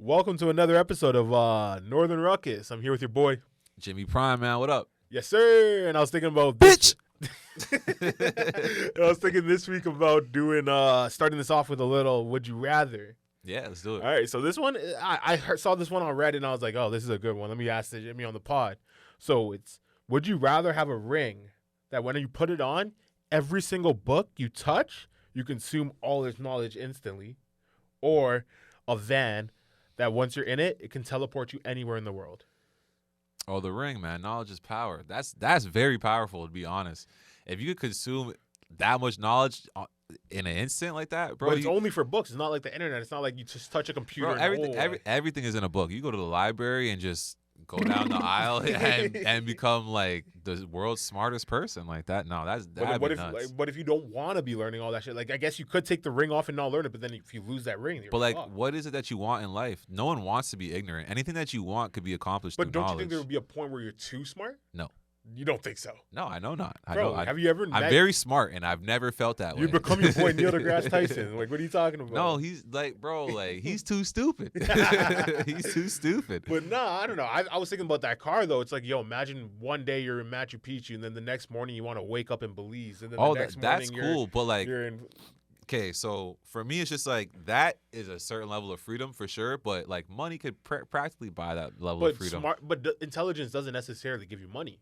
Welcome to another episode of Northern Ruckus. I'm here with your boy, Jimmy Prime, man. What up? Yes, sir. And I was thinking about Bitch! I was thinking this week about doing starting this off with a little "Would you rather." Yeah, let's do it. All right, so this one saw this one on Reddit and I was like, oh, this is a good one. Let me ask Jimmy on the pod. So it's: would you rather have a ring that when you put it on, every single book you touch, you consume all its knowledge instantly, or a van that once you're in it, it can teleport you anywhere in the world? Oh, the ring, man. Knowledge is power. That's very powerful, to be honest. If you could consume that much knowledge in an instant like that, bro. But it's only for books. It's not like the internet. It's not like you just touch a computer. Bro, everything is in a book. You go to the library and just go down the aisle and become like the world's smartest person like that. No, What if you don't want to be learning all that shit? Like, I guess you could take the ring off and not learn it, but then if you lose that ring, but like, what is it that you want in life? No one wants to be ignorant. Anything that you want could be accomplished through knowledge. But don't you think there would be a point where you're too smart? No. You don't think so? No, I know not. Have you ever? I'm very smart, and I've never felt that way. You become your boy Neil deGrasse Tyson. Like, what are you talking about? No, he's like, bro, like he's too stupid. He's too stupid. But no, I don't know. I was thinking about that car though. It's like, yo, imagine one day you're in Machu Picchu, and then the next morning you want to wake up in Belize, and then the next that's morning cool. But like, you're in. Okay, so for me, it's just like that is a certain level of freedom for sure. But like, money could practically buy that level of freedom. But the intelligence doesn't necessarily give you money.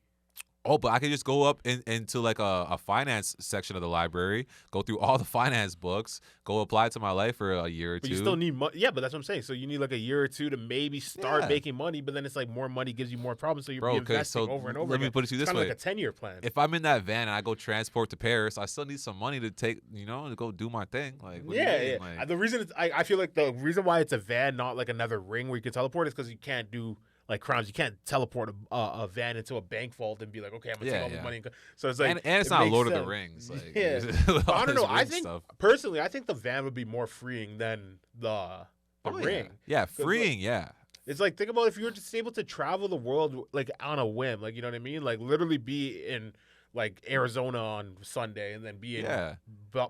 Oh, but I could just go up into like a finance section of the library, go through all the finance books, go apply it to my life for a year or two. But you still need money. Yeah, but that's what I'm saying. So you need like a year or two to maybe start making money, but then it's like more money gives you more problems, so you're investing over and over Let again. me put it to you this way. It's kind of like a 10-year plan. If I'm in that van and I go transport to Paris, I still need some money to take, to go do my thing. Like, what do you mean? Like, the reason I feel like the reason why it's a van, not like another ring where you can teleport, is because you can't do like crimes. You can't teleport a van into a bank vault and be like, okay, I'm gonna take all the money. So it's like, and it's not Lord of the Rings. Like, I don't know. I think personally, I think the van would be more freeing than the ring. Yeah, freeing. Yeah. It's like, think about if you were just able to travel the world like on a whim, like, you know what I mean? Like literally be in like Arizona on Sunday and then be in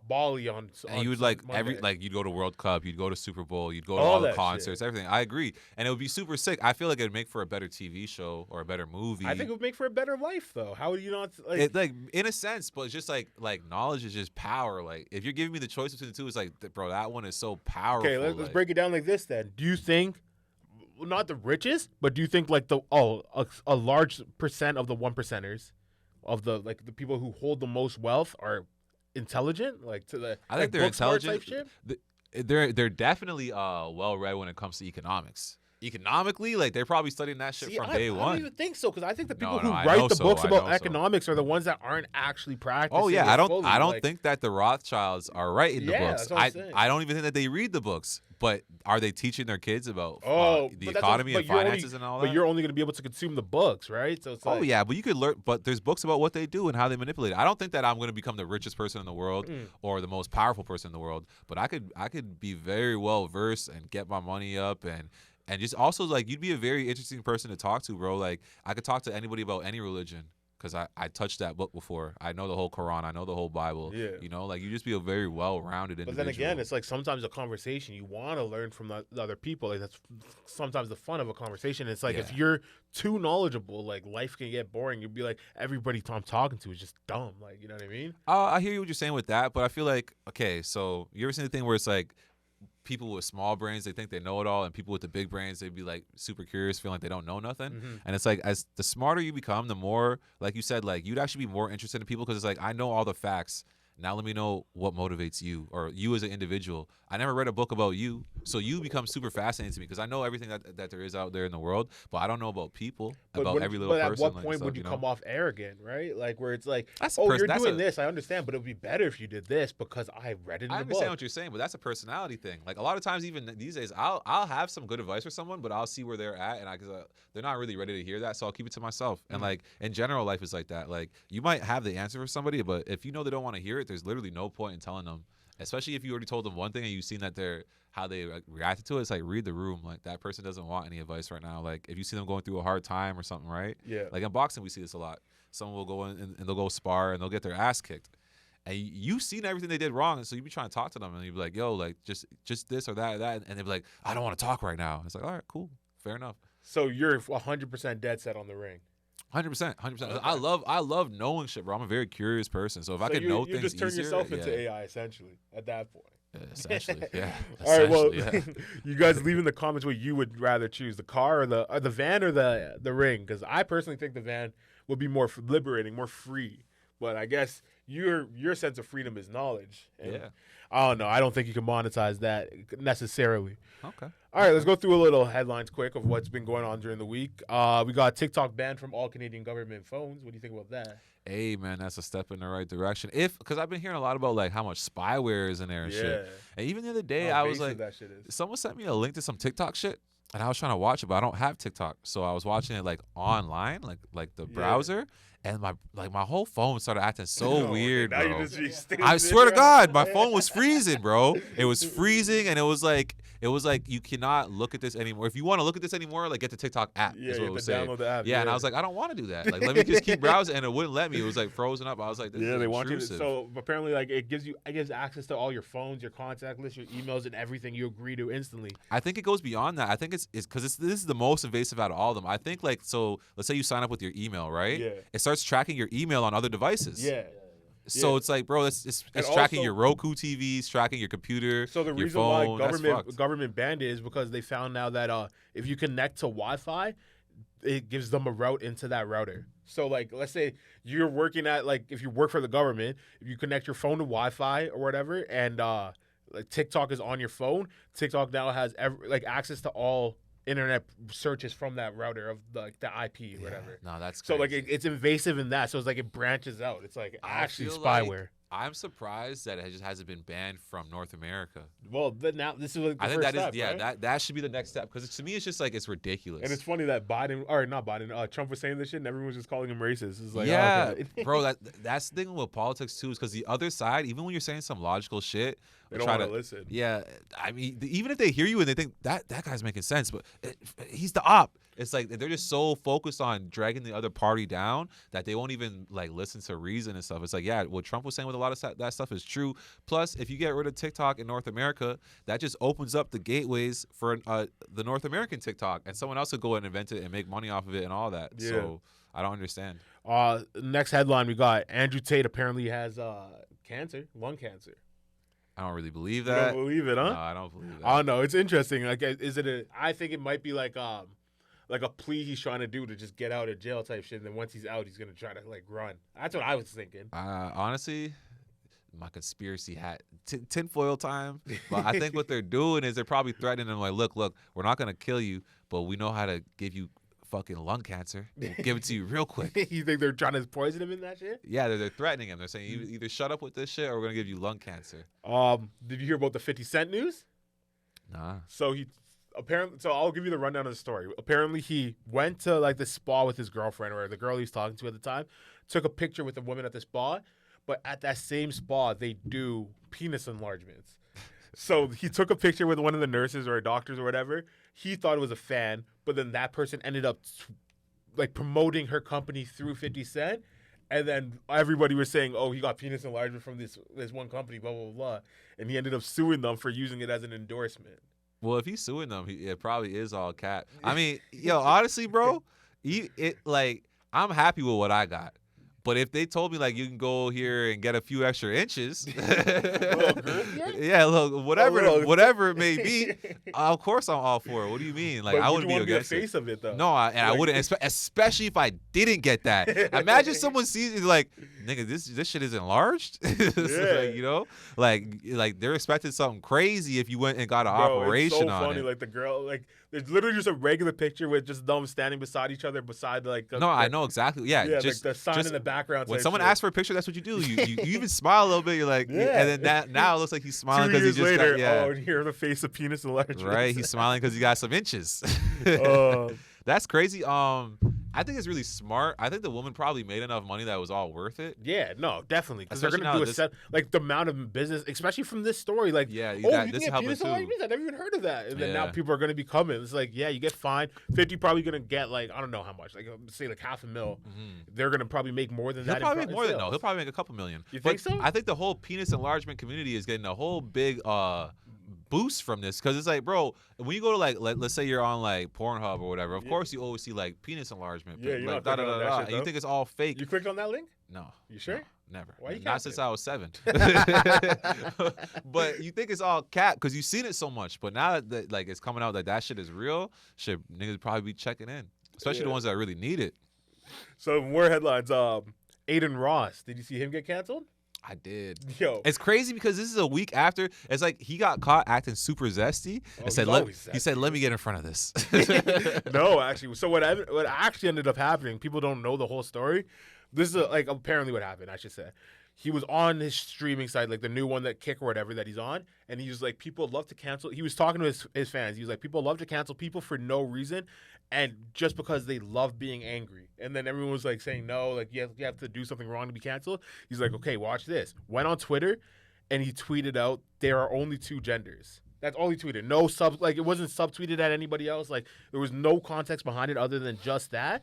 Bali on and you would Monday. You'd go to World Cup, you'd go to Super Bowl, you'd go to all the concerts, everything. I agree, and it would be super sick. I feel like it'd make for a better TV show or a better movie. I think it would make for a better life, though. How would you not like in a sense? But it's just like knowledge is just power. Like if you're giving me the choice between the two, it's like, bro, that one is so powerful. Okay, let's break it down like this then. Do you think, not the richest, but do you think like a large percent of the 1%ers of the people who hold the most wealth are intelligent? Like I think they're intelligent. They're definitely well read when it comes to economics. Economically, like they're probably studying that shit from day one. I don't even think so, because I think the people who write the books about economics are the ones that aren't actually practicing. Oh yeah, I don't think that the Rothschilds are writing the books. That's what I'm saying. I don't even think that they read the books. But are they teaching their kids about the economy and finances and all that? But you're only going to be able to consume the books, right? So it's like, yeah, but you could learn. But there's books about what they do and how they manipulate it. I don't think that I'm going to become the richest person in the world or the most powerful person in the world. But I could be very well versed and get my money up and just also like you'd be a very interesting person to talk to, bro. Like I could talk to anybody about any religion. Because I touched that book before. I know the whole Quran. I know the whole Bible. Yeah. Like you just be a very well-rounded individual. But then again, it's like sometimes a conversation you want to learn from the other people. Like that's sometimes the fun of a conversation. It's like if you're too knowledgeable, like life can get boring. You'd be like, everybody I'm talking to is just dumb. Like, you know what I mean? I hear you what you're saying with that, but I feel like, okay, so you ever seen the thing where it's like people with small brains, they think they know it all, and people with the big brains, they'd be like super curious, feeling like they don't know nothing. And it's like, as the smarter you become, the more, like you said, like you'd actually be more interested in people, because it's like, I know all the facts. Now let me know what motivates you, or you as an individual. I never read a book about you, so you become super fascinating to me, because I know everything that there is out there in the world, but I don't know about people, every little person. But at what point would you come off arrogant, right? Like where it's like, you're doing this, I understand, but it would be better if you did this because I read it in the book. I understand what you're saying, but that's a personality thing. Like a lot of times, even these days, I'll have some good advice for someone, but I'll see where they're at, and because they're not really ready to hear that, so I'll keep it to myself. And like in general, life is like that. Like you might have the answer for somebody, but if you know they don't want to hear it, there's literally no point in telling them, especially if you already told them one thing and you've seen that how they reacted to it. It's like, read the room. Like that person doesn't want any advice right now. Like if you see them going through a hard time or something, right? Yeah. Like in boxing, we see this a lot. Someone will go in and they'll go spar and they'll get their ass kicked. and you've seen everything they did wrong, and so you be trying to talk to them, and you be like, yo, like just this or that, and they be like, I don't want to talk right now. It's like, all right, cool, fair enough. So you're 100% dead set on the ring. 100%. I love knowing shit, bro. I'm a very curious person, so if I could know things easier, you just turn yourself into AI essentially at that point. Essentially, yeah. All right, well, you guys leave in the comments what you would rather choose, the car or the van or the ring, because I personally think the van would be more liberating, more free. But I guess your sense of freedom is knowledge. And yeah. I don't know. I don't think you can monetize that necessarily. Okay. All right, let's go through a little headlines quick of what's been going on during the week. We got TikTok banned from all Canadian government phones. What do you think about that? Hey, man, that's a step in the right direction. Because I've been hearing a lot about like how much spyware is in there and shit. And even the other day, I was like, that shit is. Someone sent me a link to some TikTok shit, and I was trying to watch it, but I don't have TikTok, so I was watching it like online, like the browser. And my whole phone started acting so weird, bro. I swear to God, my phone was freezing, bro. It was freezing, and it was like you cannot look at this anymore. If you want to look at this anymore, like get the TikTok app. Yeah, is what you it was download the app. Yeah, and I was like, I don't want to do that. Like, let me just keep browsing, and it wouldn't let me. It was like frozen up. I was like, this is they want you to. intrusive. So apparently, like it gives access to all your phones, your contact list, your emails, and everything you agree to instantly. I think it goes beyond that. I think it's because this is the most invasive out of all of them. I think like so. Let's say you sign up with your email, right? Yeah. It starts tracking your email on other devices. Yeah. So it's like, bro, it's tracking your Roku TVs, tracking your computer. So the reason phone, why government banned it is because they found out that if you connect to Wi-Fi, it gives them a route into that router. So like, let's say you're working at like if you work for the government, if you connect your phone to Wi-Fi or whatever, and like TikTok is on your phone, TikTok now has access to all internet searches from that router of the IP or whatever. No, that's crazy. So like it's invasive in that. So it's like it branches out. It's like actually spyware. Like, I'm surprised that it just hasn't been banned from North America. Well, now this is like the I think first that step, right? that should be the next step because to me it's just like it's ridiculous. And it's funny that Trump was saying this shit and everyone was just calling him racist. It's like, bro, that's the thing with politics too, is because the other side, even when you're saying some logical shit, they don't want to listen. Yeah, I mean, even if they hear you and they think that guy's making sense, but he's the op. It's like they're just so focused on dragging the other party down that they won't even like listen to reason and stuff. It's like, yeah, what Trump was saying with a lot of that stuff is true. Plus, if you get rid of TikTok in North America, that just opens up the gateways for the North American TikTok, and someone else could go and invent it and make money off of it and all that. Yeah. So I don't understand. Next headline we got: Andrew Tate apparently has cancer, lung cancer. I don't really believe that. You don't believe it, huh? No, I don't believe that. I don't know. It's interesting. Like, I think it might be like a plea he's trying to do to just get out of jail type shit. And then once he's out, he's gonna try to like run. That's what I was thinking. Honestly, my conspiracy hat, tinfoil time. But I think what they're doing is they're probably threatening him like, look, we're not gonna kill you, but we know how to give you fucking lung cancer. We'll give it to you real quick. You think they're trying to poison him in that shit? Yeah, they're threatening him. They're saying either shut up with this shit or we're gonna give you lung cancer. Did you hear about the 50 Cent news? Nah. So I'll give you the rundown of the story. Apparently he went to like the spa with his girlfriend or the girl he was talking to at the time, took a picture with the woman at the spa, but at that same spa they do penis enlargements. So he took a picture with one of the nurses or doctors or whatever. He thought it was a fan, but then that person ended up like promoting her company through 50 Cent. And then everybody was saying, oh, he got penis enlargement from this one company, blah, blah, blah. And he ended up suing them for using it as an endorsement. Well, if he's suing them, it probably is all cat. I mean, yo, honestly, bro, I'm happy with what I got. But if they told me like you can go here and get a few extra inches, yeah, look, whatever it may be, of course I'm all for it. What do you mean? Like, but I wouldn't be against the face of it though. No, I wouldn't, especially if I didn't get that. Imagine someone sees it like, nigga, this shit is enlarged. Like, you know, like they're expecting something crazy if you went and got an operation it's so on funny. it. Like the girl, like there's literally just a regular picture with just them standing beside each other, beside like. I know exactly. Yeah, just like the sign in the background. When someone asks for a picture, that's what you do. You even smile a little bit. You're like, and then now it looks like he's smiling because he just later, got, and here the face of penis enlargement. Right, he's smiling because he got some inches. That's crazy. I think it's really smart. I think the woman probably made enough money that it was all worth it. Yeah, no, definitely, because they're Especially gonna now do a set like the amount of business, especially from this story. Like, Yeah, oh, that- you this can get happened penis too. enlargements? I never even heard of that. And then now Yeah. people are gonna be coming. It's like, yeah, you get fined 50, probably gonna get like I don't know how much, like say like $500,000. They're gonna probably make more than He'll that. probably in make more than sales. He'll probably make a couple million. You But think so? I think the whole penis enlargement community is getting a whole big boost from this because it's like, bro, when you go to like let's say you're on like Pornhub or whatever, of course you always see like penis enlargement, Yeah, you're like not clicking on that shit, and you though. think it's all fake. You clicked on that link? No. You sure? No, never. Why you Not since capping? I was 7. But you think it's all cap because you've seen it so much. But now that like it's coming out that shit is real, shit niggas probably be checking in, especially the ones that really need it. So more headlines. Aiden Ross. Did you see him get canceled? I did. Yo, It's crazy because this is a week after. It's like he got caught acting super zesty Oh, and said, he's always he said, let me get in front of this. no, actually. So what actually ended up happening? People don't know the whole story. This is like apparently what happened. I should say, he was on his streaming site, like the new one that Kick or whatever that he's on, and he was like, people love to cancel. He was talking to his fans. He was like, people love to cancel people for no reason, and just because they love being angry. And then everyone was like saying no, like you have to do something wrong to be canceled. He's like, okay, watch this. Went on Twitter, and he tweeted out, there are only 2 genders. That's all he tweeted. No sub, like it wasn't subtweeted at anybody else. Like there was no context behind it other than just that.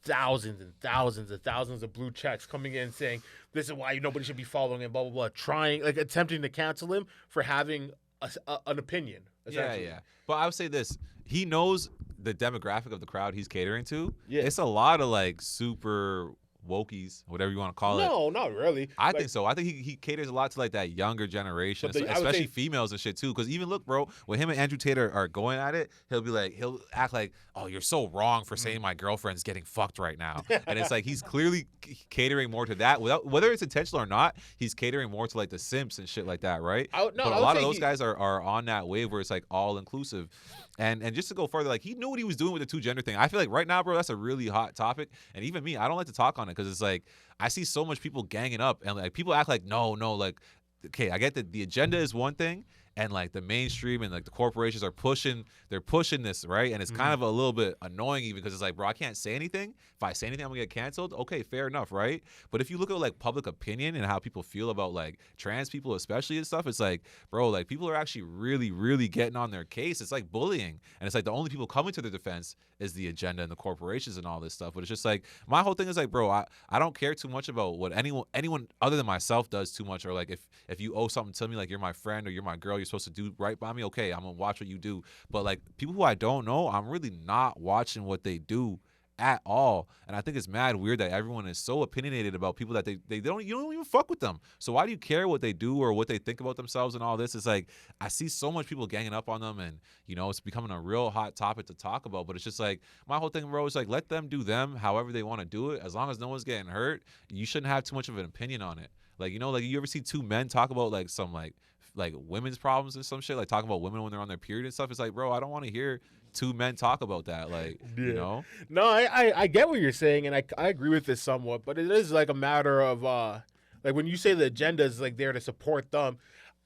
Thousands and thousands and thousands of blue checks coming in saying this is why nobody should be following him, blah blah blah, trying like attempting to cancel him for having an opinion. Essentially. Yeah. But I would say this: he knows the demographic of the crowd he's catering to. Yeah. It's a lot of like super wokies, whatever you want to call it. No, not really. I think so. I think he caters a lot to like that younger generation, But I would especially say- females and shit too. Because even look, bro, when him and Andrew Tate are going at it, he'll act like, oh, you're so wrong for saying my girlfriend's getting fucked right now, and it's like he's clearly catering more to that, whether it's intentional or not. He's catering more to like the simps and shit like that, right? But a lot of those guys are on that wave where it's like all inclusive. And just to go further, like he knew what he was doing with the 2 gender thing. I feel like right now, bro, that's a really hot topic. And even me, I don't like to talk on it because it's like I see so much people ganging up and like people act like no, like okay, I get that the agenda is one thing and like the mainstream and like the corporations are pushing this, right? And it's kind of a little bit annoying even because it's like, bro, I can't say anything. If I say anything, I'm gonna get canceled. Okay, fair enough, right? But if you look at like public opinion and how people feel about like trans people especially and stuff, it's like, bro, like people are actually really, really getting on their case. It's like bullying. And it's like the only people coming to their defense is the agenda and the corporations and all this stuff. But it's just like my whole thing is like, bro, I don't care too much about what anyone other than myself does too much. Or like if you owe something to me, like you're my friend or you're my girl, you're supposed to do right by me, okay, I'm gonna watch what you do. But like people who I don't know, I'm really not watching what they do at all. And I think it's mad weird that everyone is so opinionated about people that they don't even fuck with them. So why do you care what they do or what they think about themselves and all this? It's like I see so much people ganging up on them and it's becoming a real hot topic to talk about. But it's just like my whole thing, bro, is like let them do them however they want to do it. As long as no one's getting hurt, you shouldn't have too much of an opinion on it. Like like you ever see 2 men talk about like some like women's problems and some shit, like talking about women when they're on their period and stuff. It's like, bro, I don't want to hear 2 men talk about that. Like, No, I get what you're saying, and I agree with this somewhat, but it is like a matter of like when you say the agenda is like there to support them,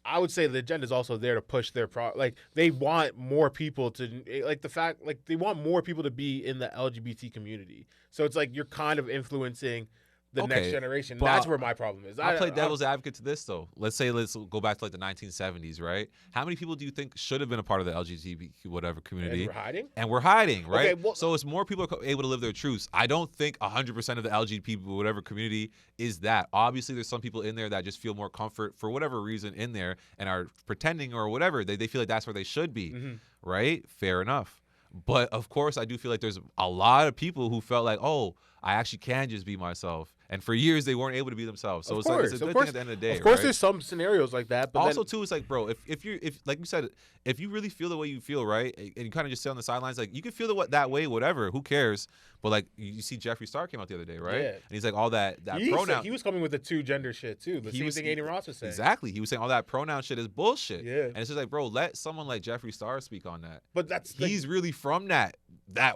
I would say the agenda is also there to push their like they want more people to like the fact like they want more people to be in the LGBT community. So it's like you're kind of influencing the next generation. That's where my problem is. I'll play devil's advocate to this though. Let's go back to like the 1970s, right? How many people do you think should have been a part of the LGBTQ whatever community? And we're hiding, right? Okay, well, so it's more people are able to live their truths. I don't think 100% of the LGBT whatever community is that. Obviously, there's some people in there that just feel more comfort for whatever reason in there and are pretending or whatever. They feel like that's where they should be, right? Fair enough. But of course, I do feel like there's a lot of people who felt like, oh, I actually can just be myself. And for years, they weren't able to be themselves. So it's a good thing at the end of the day. Of course, right? there's some scenarios like that. But also, too, it's like, bro, if like you said, if you really feel the way you feel, right, and you kind of just sit on the sidelines, like you can feel that way, whatever, who cares? But like you see, Jeffree Star came out the other day, right? Yeah. And he's like all that pronoun. He was coming with the 2 gender shit too. The same thing Aiden Ross was saying. Exactly. He was saying all that pronoun shit is bullshit. Yeah. And it's just like, bro, let someone like Jeffree Star speak on that. But he's really from that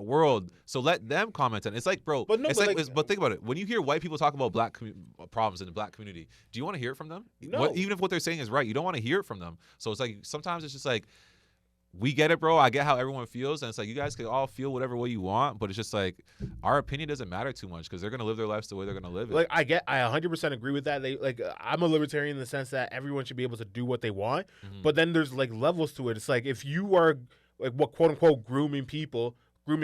world, so let them comment on it. It's like, bro, but think about it. When you hear white people talk about black problems in the black community, do you want to hear it from them? No. Even if what they're saying is right, you don't want to hear it from them. So it's like sometimes it's just like we get it, bro. I get how everyone feels, and it's like you guys can all feel whatever way you want, but it's just like our opinion doesn't matter too much because they're gonna live their lives the way they're gonna live it. Like I 100% agree with that. I'm a libertarian in the sense that everyone should be able to do what they want, but then there's like levels to it. It's like if you are like what quote unquote grooming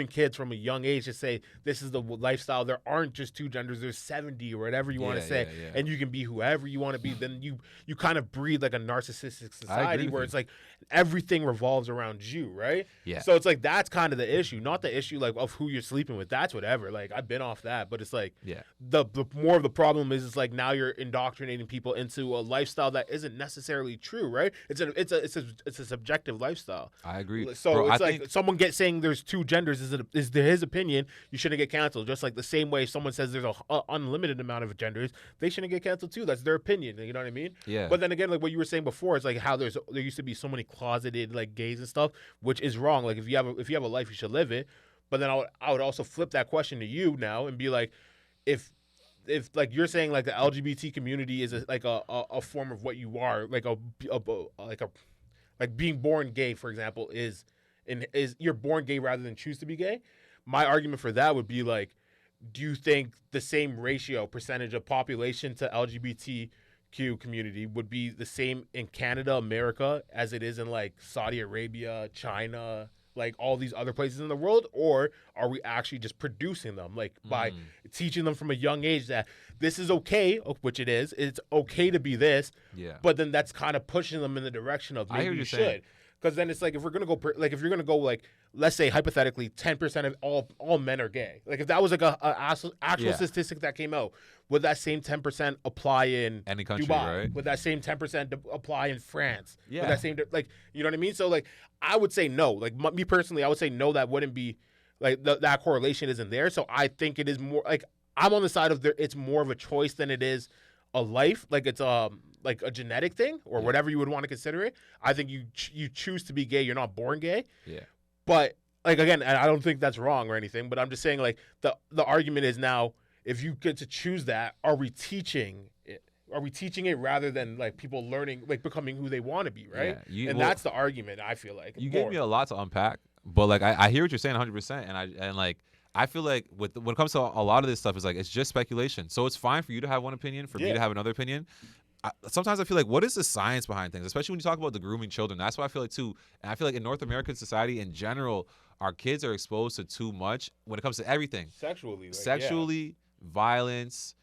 kids from a young age to say this is the lifestyle. There aren't just two genders. There's 70 or whatever you want to say, and you can be whoever you want to be. Then you kind of breed like a narcissistic society where it's like everything revolves around you, right? Yeah. So it's like that's kind of the issue, not the issue like of who you're sleeping with. That's whatever. Like I've been off that, but it's like the more of the problem is it's like now you're indoctrinating people into a lifestyle that isn't necessarily true, right? It's a subjective lifestyle. I agree. So Bro, it's like someone saying there's two genders is his opinion. You shouldn't get canceled. Just like the same way someone says there's a unlimited amount of genders, they shouldn't get canceled too. That's their opinion. You know what I mean? Yeah. But then again, like what you were saying before, it's like how there used to be so many closeted like gays and stuff, which is wrong. Like if you have a life, you should live it. But then I would also flip that question to you now and be like, if like you're saying like the LGBT community is a form of what you are, like being born gay, for example, is you're born gay rather than choose to be gay. My argument for that would be like, do you think the same percentage of population to LGBTQ community would be the same in Canada, America, as it is in like Saudi Arabia, China, like all these other places in the world? Or are we actually just producing them like by teaching them from a young age that this is okay, which it is, it's okay to be this, but then that's kind of pushing them in the direction of maybe you should. Because then it's like if we're gonna go if you're gonna go like, let's say hypothetically 10% of all men are gay. Like if that was like a actual statistic that came out, would that same 10% apply in any country, Dubai? right? Would that same 10% apply in France? Yeah. Would that same like, you know what I mean? So like I would say no. Like me personally, I would say no. That wouldn't be like that correlation isn't there. So I think it is more like I'm on the side of it's more of a choice than it is a life. Like it's like a genetic thing or whatever you would want to consider it. I think you choose to be gay. You're not born gay. Yeah. But like again, I don't think that's wrong or anything. But I'm just saying like the argument is now if you get to choose that, are we teaching it? Are we teaching it rather than like people learning, like becoming who they want to be, right? Yeah, that's the argument. I feel like you gave me a lot to unpack, but like I hear what you're saying 100%, and like. I feel like when it comes to a lot of this stuff, it's like it's just speculation. So it's fine for you to have one opinion, for me to have another opinion. Sometimes I feel like, what is the science behind things, especially when you talk about the grooming children? That's what I feel like too. And I feel like in North American society in general, our kids are exposed to too much when it comes to everything. Sexually, violence,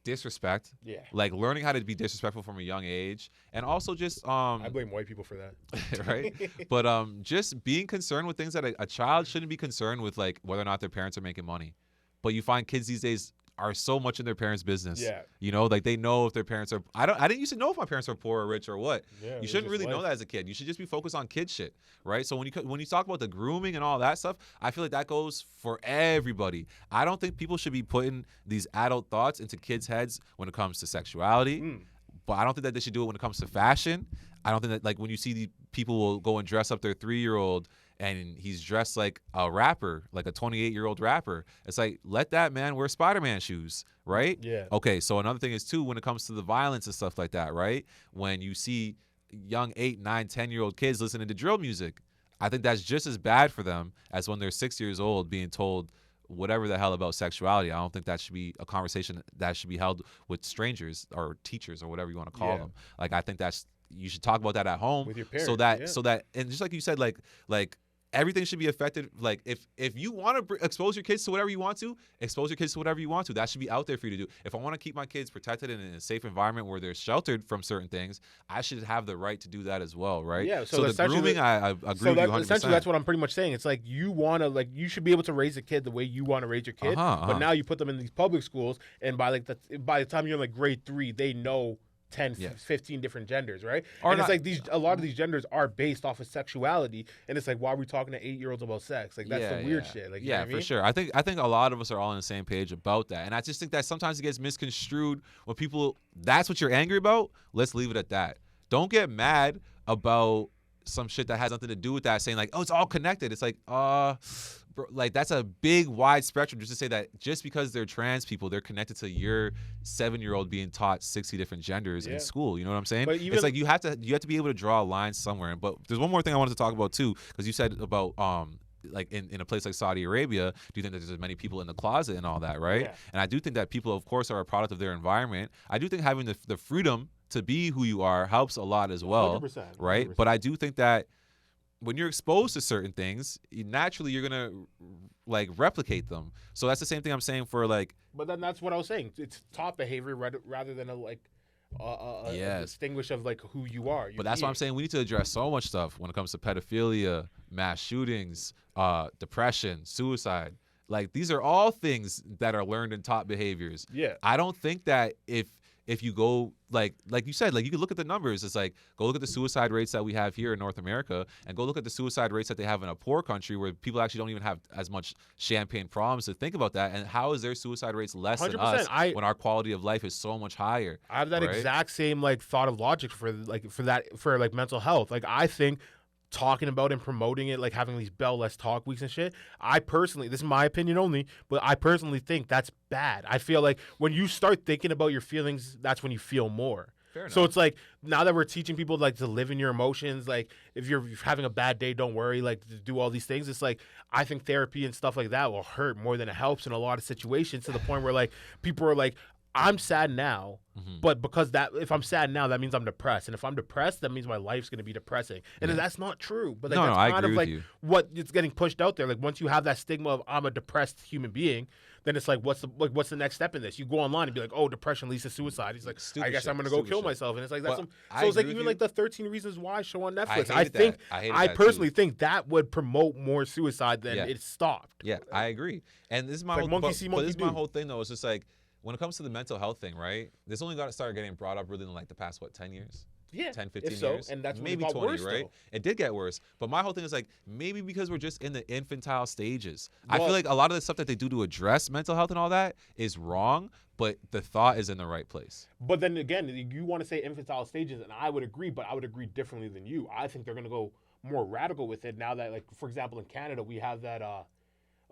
disrespect. Yeah. Like learning how to be disrespectful from a young age. And also just I blame white people for that. Right? But just being concerned with things that a child shouldn't be concerned with, like whether or not their parents are making money. But you find kids these days are so much in their parents' business. Yeah. You know, like they know if their parents are I didn't used to know if my parents are poor or rich or what. Yeah, you shouldn't really know that as a kid. You should just be focused on kid shit, right? So when you talk about the grooming and all that stuff, I feel like that goes for everybody. I don't think people should be putting these adult thoughts into kids' heads when it comes to sexuality. But I don't think that they should do it when it comes to fashion. I don't think that like when you see the people will go and dress up their 3-year-old and he's dressed like a rapper, like a 28-year-old rapper. It's like, let that man wear Spider-Man shoes, right? Yeah. Okay, so another thing is, too, when it comes to the violence and stuff like that, right? When you see young 8, 9, 10-year-old kids listening to drill music, I think that's just as bad for them as when they're 6 years old being told whatever the hell about sexuality. I don't think that should be a conversation that should be held with strangers or teachers or whatever you want to call them. Like, I think you should talk about that at home with your parents, so that and just like you said, like everything should be affected. Like if you want to expose your kids to whatever you want to, expose your kids to whatever you want to. That should be out there for you to do. If I want to keep my kids protected in a safe environment where they're sheltered from certain things, I should have the right to do that as well, right? Yeah. So the grooming, I agree with you 100%. Essentially, that's what I'm pretty much saying. It's like you should be able to raise a kid the way you want to raise your kid, but now you put them in these public schools, and by the time you're in like grade 3, they know 10, 15 different genders, right? And it's like a lot of these genders are based off of sexuality, and it's like, why are we talking to 8-year-olds about sex? Like, that's the weird shit. Like, you know what I mean? For sure. I think a lot of us are all on the same page about that, and I just think that sometimes it gets misconstrued when people. That's what you're angry about. Let's leave it at that. Don't get mad about some shit that has nothing to do with that, saying like, oh, it's all connected. It's like, bro, like that's a big wide spectrum just to say that just because they're trans people, they're connected to your 7-year-old being taught 60 different genders in school. You know what I'm saying? But even, it's like you have to be able to draw a line somewhere. But there's one more thing I wanted to talk about too, because you said about like in a place like Saudi Arabia, do you think that there's as many people in the closet and all that, right? Yeah. And I do think that people, of course, are a product of their environment. I do think having the freedom to be who you are helps a lot as well, 100%, right? 100%. But I do think that when you're exposed to certain things, naturally you're gonna like replicate them. So that's the same thing I'm saying for like. But then that's what I was saying. It's top behavior rather than a distinguish of like who you are. But that's why I'm saying we need to address so much stuff when it comes to pedophilia, mass shootings, depression, suicide. Like these are all things that are learned in top behaviors. Yeah. I don't think that if you go like you said, like you could look at the numbers. It's like go look at the suicide rates that we have here in North America, and go look at the suicide rates that they have in a poor country where people actually don't even have as much champagne problems. To think about that, and how is their suicide rates less than us when our quality of life is so much higher? I have that exact same like thought of logic for mental health. Like I think talking about and promoting it, like having these Bell Let's Talk weeks and shit, I personally, this is my opinion only, but I personally think that's bad. I feel like when you start thinking about your feelings, that's when you feel more. So it's like now that we're teaching people like to live in your emotions, like if you're having a bad day, don't worry, like to do all these things. It's like I think therapy and stuff like that will hurt more than it helps in a lot of situations, to the point where like people are like, I'm sad now, but because that if I'm sad now, that means I'm depressed, and if I'm depressed, that means my life's going to be depressing, and that's not true. But like, that's kind of like what it's getting pushed out there. Like once you have that stigma of I'm a depressed human being, then it's like what's the next step in this? You go online and be like, oh, depression leads to suicide. He's like, I guess I'm going to go kill myself, and it's like that's so it's like even like the 13 Reasons Why show on Netflix. I personally think that would promote more suicide than it stopped. Yeah, I agree, and this is my whole my whole thing though. It's just like, when it comes to the mental health thing, right? This only got to start getting brought up really in like the past 10 years? Yeah, 10, 15 so, years. And that's maybe 20, worse, right? Though. It did get worse. But my whole thing is like, maybe because we're just in the infantile stages. I feel like a lot of the stuff that they do to address mental health and all that is wrong, but the thought is in the right place. But then again, you want to say infantile stages, and I would agree, but I would agree differently than you. I think they're going to go more radical with it now that, like, for example, in Canada, we have that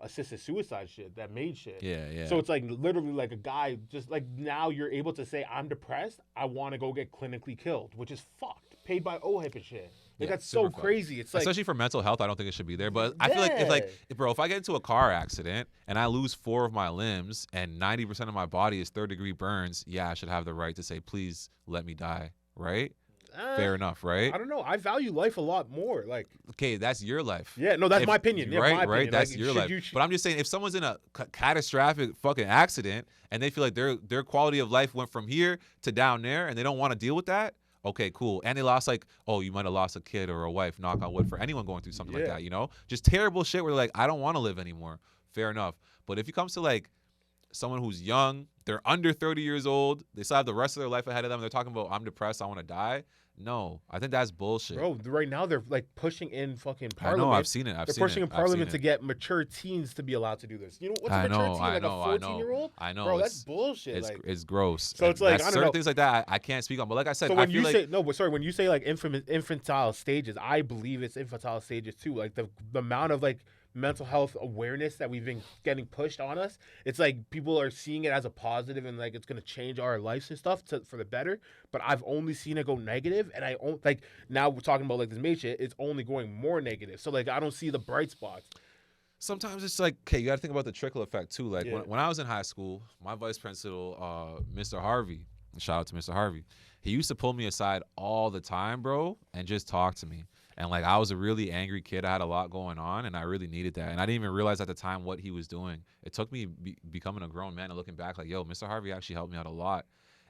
assisted suicide shit, that MAID shit. Yeah. So it's like literally like a guy just like, now you're able to say, I'm depressed, I want to go get clinically killed, which is fucked, paid by OHIP and shit. Like that's so crazy. It's like, especially for mental health, I don't think it should be there. But I feel like if I get into a car accident and I lose 4 of my limbs and 90% of my body is 3rd-degree burns, I should have the right to say, please let me die, right? Fair enough, right? I don't know. I value life a lot more. Like, okay, that's your life. Yeah, no, that's my opinion. Yeah, right, my right. Opinion. That's like, your life. But I'm just saying, if someone's in a catastrophic fucking accident and they feel like their quality of life went from here to down there, and they don't want to deal with that, okay, cool. And they lost you might have lost a kid or a wife. Knock on wood for anyone going through something like that. You know, just terrible shit where they're like, I don't want to live anymore. Fair enough. But if it comes to like someone who's young, they're under 30 years old, they still have the rest of their life ahead of them, they're talking about, I'm depressed, I want to die. No, I think that's bullshit. Bro, right now they're like pushing in fucking parliament. I know, I've seen it. They're pushing in parliament to get mature teens to be allowed to do this. You know what's a mature teen? Like a 14-year-old? I know. Bro, that's bullshit. It's gross. So it's like, I don't know. Certain things like that I can't speak on. But like I said, so when you say when you say like infantile stages, I believe it's infantile stages too. Like the amount of like mental health awareness that we've been getting pushed on us, it's like people are seeing it as a positive and like it's gonna change our lives and stuff for the better. But I've only seen it go negative, and like now we're talking about like this MAID shit, it's only going more negative. So like I don't see the bright spots. Sometimes it's like, okay, you got to think about the trickle effect too. Like when I was in high school, my vice principal, Mr. Harvey, shout out to Mr. Harvey, he used to pull me aside all the time, bro, and just talk to me. And like I was a really angry kid. I had a lot going on, and I really needed that. And I didn't even realize at the time what he was doing. It took me becoming a grown man and looking back like, yo, Mr. Harvey actually helped me out a lot.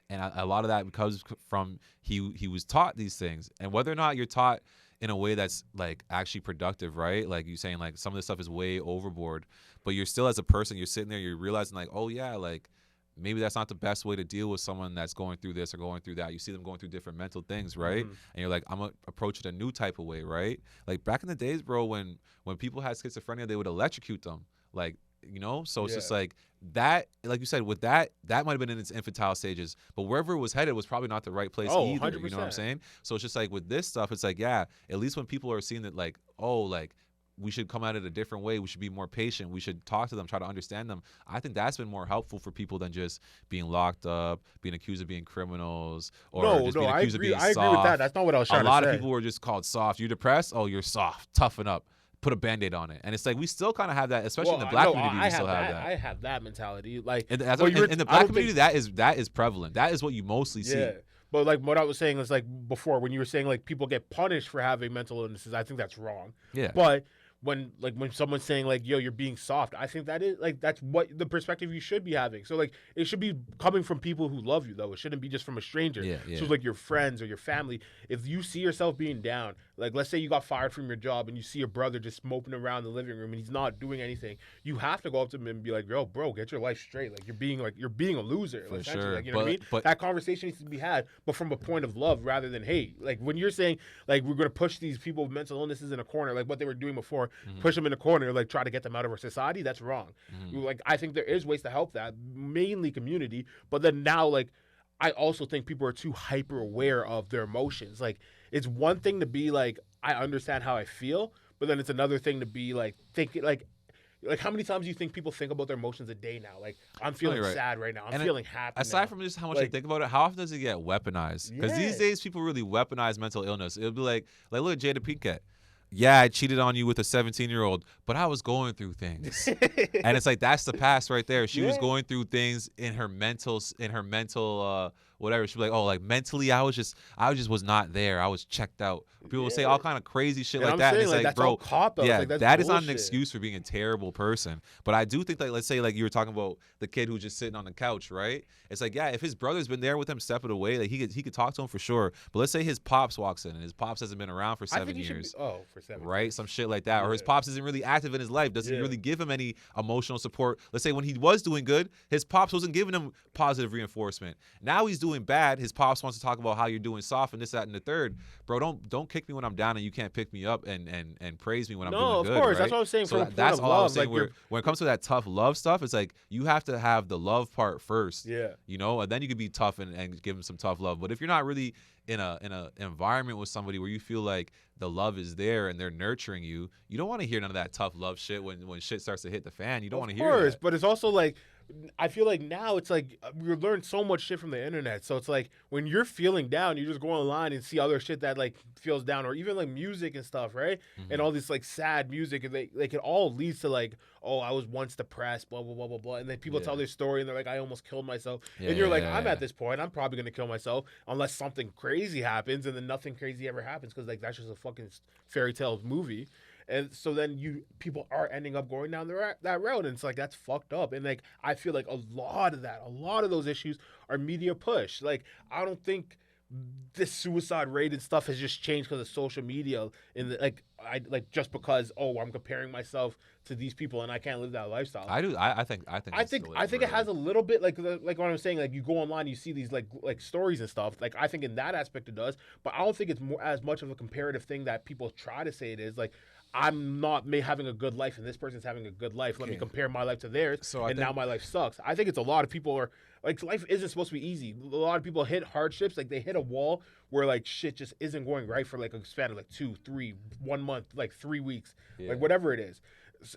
And a lot of that comes from he was taught these things. And whether or not you're taught in a way that's like actually productive, right? Like you saying like some of this stuff is way overboard, but you're still, as a person, you're sitting there, you're realizing like, oh yeah, like maybe that's not the best way to deal with someone that's going through this or going through that. You see them going through different mental things, right? And you're like, I'm going to approach it a new type of way, right? Like back in the days, bro, when people had schizophrenia, they would electrocute them. Like you know. So it's just Yeah. like that, like you said, with that might have been in its infantile stages, but wherever it was headed was probably not the right place Oh, either. 100%. You know what I'm saying? So it's just like with this stuff, it's like, yeah, at least when people are seeing that, like, oh, like, we should come at it a different way. We should be more patient. We should talk to them, try to understand them. I think that's been more helpful for people than just being locked up, being accused of being criminals, or just being accused of being I agree with that. soft. That's not what I was A trying to lot of say. people were just called soft. You're depressed? Oh, you're soft. Toughen up. Put a Band-Aid on it. And it's like we still kind of have that, especially in the black community. We still have that. I have that mentality. Like In well, the black community, that is prevalent. That is what you mostly see. yeah. But like what I was saying is like before when you were saying like people get punished for having mental illnesses, I think that's wrong. Yeah. But when someone's saying like yo you're being soft, I think that is like that's what the perspective you should be having. So like it should be coming from people who love you though. It shouldn't be just from a stranger. Yeah, yeah. So like your friends or your family. If you see yourself being down, like let's say you got fired from your job and you see your brother just moping around the living room and he's not doing anything, you have to go up to him and be like, yo, bro, get your life straight. Like you're being a loser. For essentially. sure. Like, you know what I mean? But That conversation needs to be had, but from a point of love rather than hate. Like when you're saying like we're gonna push these people with mental illnesses in a corner, like what they were doing before, push them in a corner, like try to get them out of our society, that's wrong. Like I think there is ways to help that, mainly community, but then now like I also think people are too hyper aware of their emotions. Like it's one thing to be like I understand how I feel, but then it's another thing to be like thinking like how many times do you think people think about their emotions a day now? Like I'm feeling right. sad right now. I'm And feeling happy. aside now. from just how much Like- they think about it, how often does it get weaponized? Because these days people really weaponize mental illness. It'll be like look at Jada Pinkett. Yeah, I cheated on you with a 17-year-old, but I was going through things. And it's like that's the past right there. She was going through things in her mental whatever. She'd be like, oh, like mentally I just was not there. I was checked out. People will say all kind of crazy shit like that. And it's like, bro, yeah, like, that is not an bullshit. excuse for being a terrible person. But I do think that, let's say like you were talking about the kid who's just sitting on the couch, right? It's like, yeah, if his brother's been there with him stepping away, like he could talk to him for sure. But let's say his pops walks in and his pops hasn't been around for 7 years. For 7 years. Right? Some shit like that. Or his pops isn't really active in his life. Doesn't really give him any emotional support. Let's say when he was doing good, his pops wasn't giving him positive reinforcement. Now he's doing bad. His pops wants to talk about how you're doing soft and this, that, and the third. Bro, don't kick me when I'm down and you can't pick me up and praise me when I'm doing good. No, of course. Right? That's what I'm saying. So From that's all I'm saying. like When it comes to that tough love stuff, it's like you have to have the love part first. Yeah. You know, and then you can be tough and give them some tough love. But if you're not really in a environment with somebody where you feel like the love is there and they're nurturing you, you don't want to hear none of that tough love shit when shit starts to hit the fan. You don't want to hear that. But it's also like I feel like now it's like we learn so much shit from the internet. So it's like when you're feeling down, you just go online and see other shit that like feels down, or even like music and stuff, right? And all this like sad music, and it all leads to like, oh, I was once depressed, blah blah blah blah blah, and then people tell their story and they're like, I almost killed myself, and you're like, I'm at this point, I'm probably gonna kill myself unless something crazy happens, and then nothing crazy ever happens because like that's just a fucking fairy tale movie. And so then people are ending up going down that road, and it's like that's fucked up. And like I feel like a lot of those issues are media push. Like I don't think this suicide rate and stuff has just changed because of social media. And just because I'm comparing myself to these people and I can't live that lifestyle. I do. I think it has a little bit like what I'm saying. Like you go online, you see these like stories and stuff. Like I think in that aspect it does, but I don't think it's more as much of a comparative thing that people try to say it is. Like I'm not having a good life and this person's having a good life. Let me compare my life to theirs, now my life sucks. I think it's a lot of people are like life isn't supposed to be easy. A lot of people hit hardships, like they hit a wall where like shit just isn't going right for like a span of like 2, 3, 1 month, like 3 weeks, like whatever it is.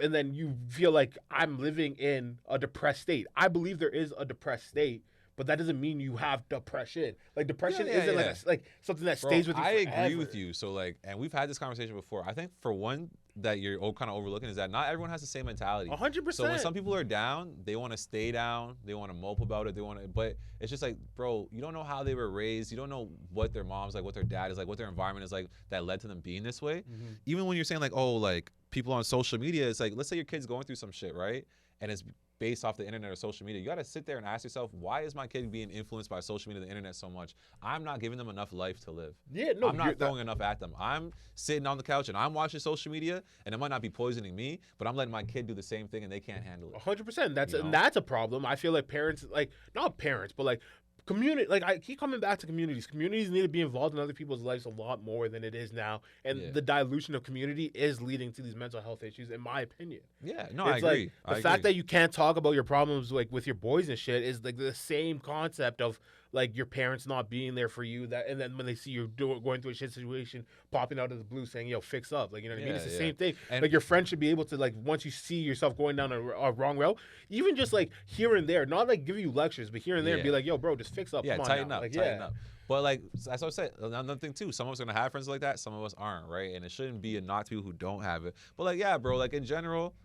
And then you feel like I'm living in a depressed state. I believe there is a depressed state, but that doesn't mean you have depression. Like depression isn't like something that stays with you forever. I agree with you. So like, and we've had this conversation before. I think for one that you're kind of overlooking is that not everyone has the same mentality. 100%. So when some people are down, they want to stay down. They want to mope about it. But it's just like, bro, you don't know how they were raised. You don't know what their mom's like, what their dad is like, what their environment is like that led to them being this way. Mm-hmm. Even when you're saying like, oh, like people on social media, it's like, let's say your kid's going through some shit, right? And it's based off the internet or social media. You got to sit there and ask yourself, why is my kid being influenced by social media and the internet so much? I'm not giving them enough life to live. Yeah, no, I'm not throwing enough at them. I'm sitting on the couch and I'm watching social media, and it might not be poisoning me, but I'm letting my kid do the same thing and they can't handle it. 100%. That's a problem. I feel like parents, like not parents, but like community, like I keep coming back to communities. Communities need to be involved in other people's lives a lot more than it is now, and the dilution of community is leading to these mental health issues, in my opinion. Yeah, no, I agree. Like, the fact that you can't talk about your problems like with your boys and shit is like the same concept of like your parents not being there for you, that, and then when they see you going through a shit situation, popping out of the blue saying, "Yo, fix up," like, you know what I mean? It's the same thing. And like, your friend should be able to, like, once you see yourself going down a wrong route, even just like here and there, not like give you lectures, but here and there, and be like, "Yo, bro, just fix up." Yeah, Come on tighten now. up, like, tighten up. But like, as I said, another thing too, some of us are gonna have friends like that, some of us aren't, right? And it shouldn't be a knock to people who don't have it. But like, yeah, bro, like in general,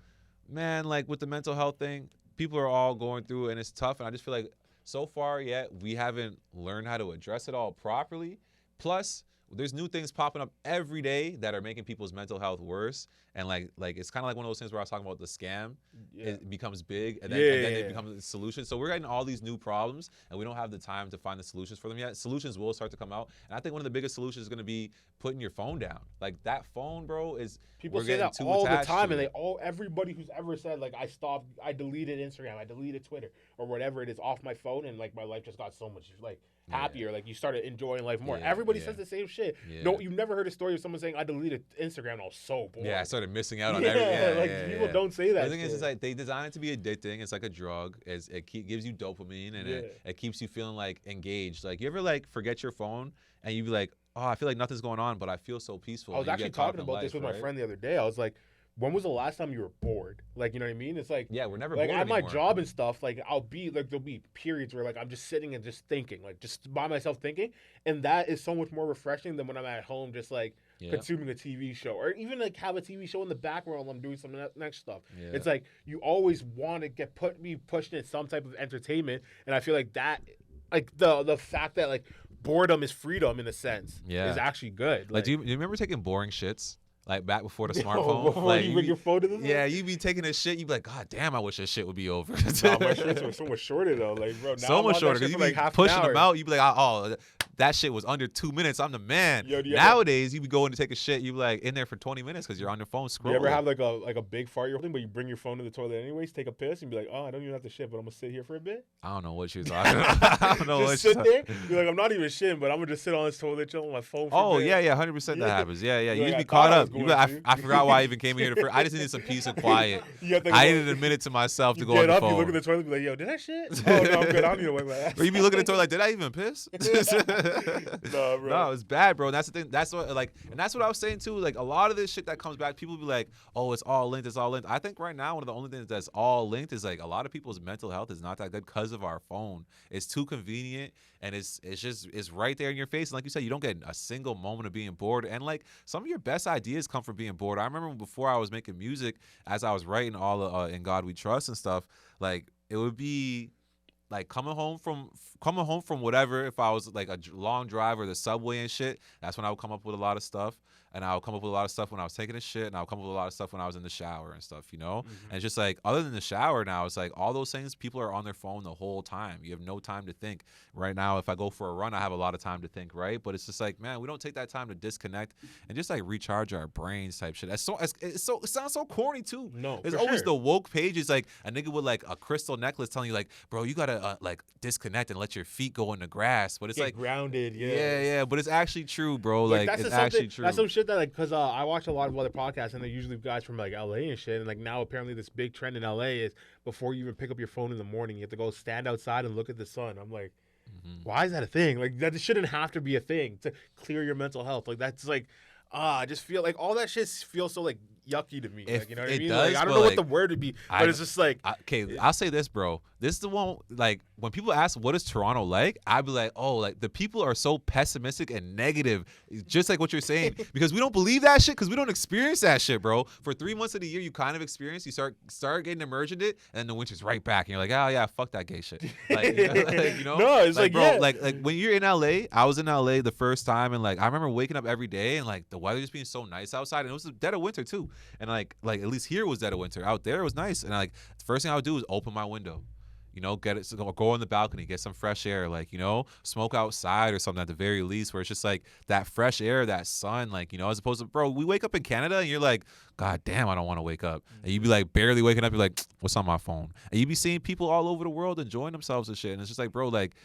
man, like with the mental health thing, people are all going through it, and it's tough. And I just feel like so far yet we haven't learned how to address it all properly. Plus, there's new things popping up every day that are making people's mental health worse. And like it's kind of like one of those things where I was talking about the scam. It becomes big, and then it becomes a solution. So we're getting all these new problems, and we don't have the time to find the solutions for them yet. Solutions will start to come out, and I think one of the biggest solutions is going to be putting your phone down. Like that phone, bro, is people say that all the time, and everybody who's ever said like I deleted Instagram, I deleted Twitter, or whatever it is off my phone, and like my life just got so much like happier. Like you started enjoying life more. Everybody says the same shit. No, you've never heard a story of someone saying I deleted Instagram and I was so bored. Yeah, I started missing out on everything. People don't say that. The thing is, it's like they design it to be addicting. It's like a drug. It gives you dopamine, and it keeps you feeling like engaged. Like you ever like forget your phone and you be like, oh, I feel like nothing's going on, but I feel so peaceful. I was actually talking about this with my friend the other day. I was like, when was the last time you were bored? Like, you know what I mean? It's like, we're never like bored at my anymore. job and stuff. Like I'll be like, there'll be periods where like I'm just sitting and just thinking, like just by myself thinking, and that is so much more refreshing than when I'm at home just like consuming a TV show, or even like have a TV show in the background while I'm doing some next stuff. It's like you always want to be pushed in some type of entertainment, and I feel like that, like the fact that like boredom is freedom in a sense, is actually good. Like do you remember taking boring shits? Like back before the smartphone, before like you bring your phone to the you be taking a shit. You be like, God damn, I wish this shit would be over. My shirts were so much shorter though, like bro. Now so much shorter because you be like pushing them out. You be like, oh, that shit was under 2 minutes. I'm the man. Nowadays, you be going to take a shit. You be like in there for 20 minutes because you're on your phone scrolling. You ever have like a big fart you're holding, but you bring your phone to the toilet anyways, take a piss, and be like, oh, I don't even have to shit, but I'm gonna sit here for a bit. I don't know what you're talking about. I don't know just sit there. You're like, I'm not even shitting, but I'm gonna just sit on this toilet, chill on my phone. For a bit. 100% that happens. Yeah. You just be caught up. I forgot why I even came here. I just needed some peace and quiet. I needed a minute to myself to go on the phone. You look at the toilet and be like, yo, did I shit? Oh, no, I'm good. I don't need to wipe my ass. Or you be looking at the toilet like, did I even piss? No, bro. No, it's bad, bro. And that's the thing. That's what and that's what I was saying too. Like a lot of this shit that comes back, people be like, oh, it's all linked. It's all linked. I think right now one of the only things that's all linked is like a lot of people's mental health is not that good because of our phone. It's too convenient, and it's right there in your face. And like you said, you don't get a single moment of being bored. And like some of your best ideas come from being bored. I remember before I was making music, as I was writing all of In God We Trust and stuff, like it would be like coming home from whatever, if I was like a long drive or the subway and shit, that's when I would come up with a lot of stuff. And I would come up with a lot of stuff when I was taking a shit, and I would come up with a lot of stuff when I was in the shower and stuff, you know? And it's just like, other than the shower now, it's like all those things, people are on their phone the whole time. You have no time to think. Right now, if I go for a run, I have a lot of time to think, right? But it's just like, man, we don't take that time to disconnect and just like recharge our brains type shit. It sounds so corny too. No, there's always the woke page. It's like a nigga with like a crystal necklace telling you like, bro, you gotta like disconnect and let your feet go in the grass. But it's get like grounded, yeah. But it's actually true, bro. Like it's actually true. That's some shit that like, cause I watch a lot of other podcasts, and they're usually guys from like LA and shit. And like now apparently this big trend in LA is before you even pick up your phone in the morning, you have to go stand outside and look at the sun. I'm like, why is that a thing? Like that shouldn't have to be a thing to clear your mental health. Like that's like, I just feel like all that shit feels so like yucky to me. Like, you know what I mean? Does, like, I don't know what the word would be, but it's just like, okay, I'll say this, bro. This is the one, like, when people ask, what is Toronto like? I'd be like, oh, like, the people are so pessimistic and negative, just like what you're saying, because we don't believe that shit, because we don't experience that shit, bro. For 3 months of the year, you kind of experience, you start getting immersed in it, and then the winter's right back, and you're like, oh, yeah, fuck that gay shit. Like, you know? No, it's like, bro, like when you're in LA, I was in LA the first time, and, like, I remember waking up every day, and, like, the weather just being so nice outside, and it was the dead of winter, too. And, like at least here it was dead of winter. Out there it was nice, and like the first thing I would do is open my window, you know, go on the balcony, get some fresh air, like, you know, smoke outside or something at the very least, where it's just like that fresh air, that sun, like, you know, as opposed to, bro, we wake up in Canada and you're like, God damn, I don't want to wake up. And you be like barely waking up, you're like, what's on my phone? And you be seeing people all over the world enjoying themselves and shit, and it's just like, bro, like,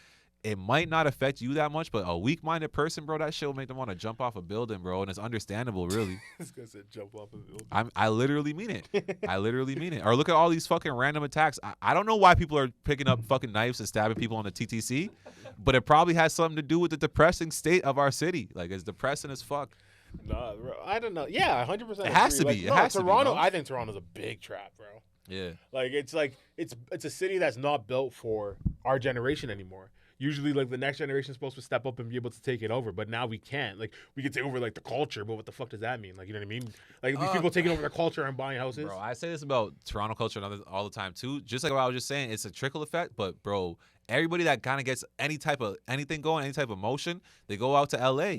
it might not affect you that much, but a weak-minded person, bro, that shit will make them want to jump off a building, bro, and it's understandable, really. This guy said jump off a building. I literally mean it. I literally mean it. Or look at all these fucking random attacks. I don't know why people are picking up fucking knives and stabbing people on the TTC, but it probably has something to do with the depressing state of our city. Like, it's depressing as fuck. Nah, bro, I don't know. Yeah, 100%. It has to be. It has to be, Toronto, no? I think Toronto's a big trap, bro. Yeah. Like it's a city that's not built for our generation anymore. Usually, like the next generation is supposed to step up and be able to take it over, but now we can't. Like we can take over like the culture, but what the fuck does that mean? Like you know what I mean? Like these people taking over the culture and buying houses. Bro, I say this about Toronto culture all the time too. Just like what I was just saying, it's a trickle effect. But bro, everybody that kind of gets any type of anything going, any type of motion, they go out to LA.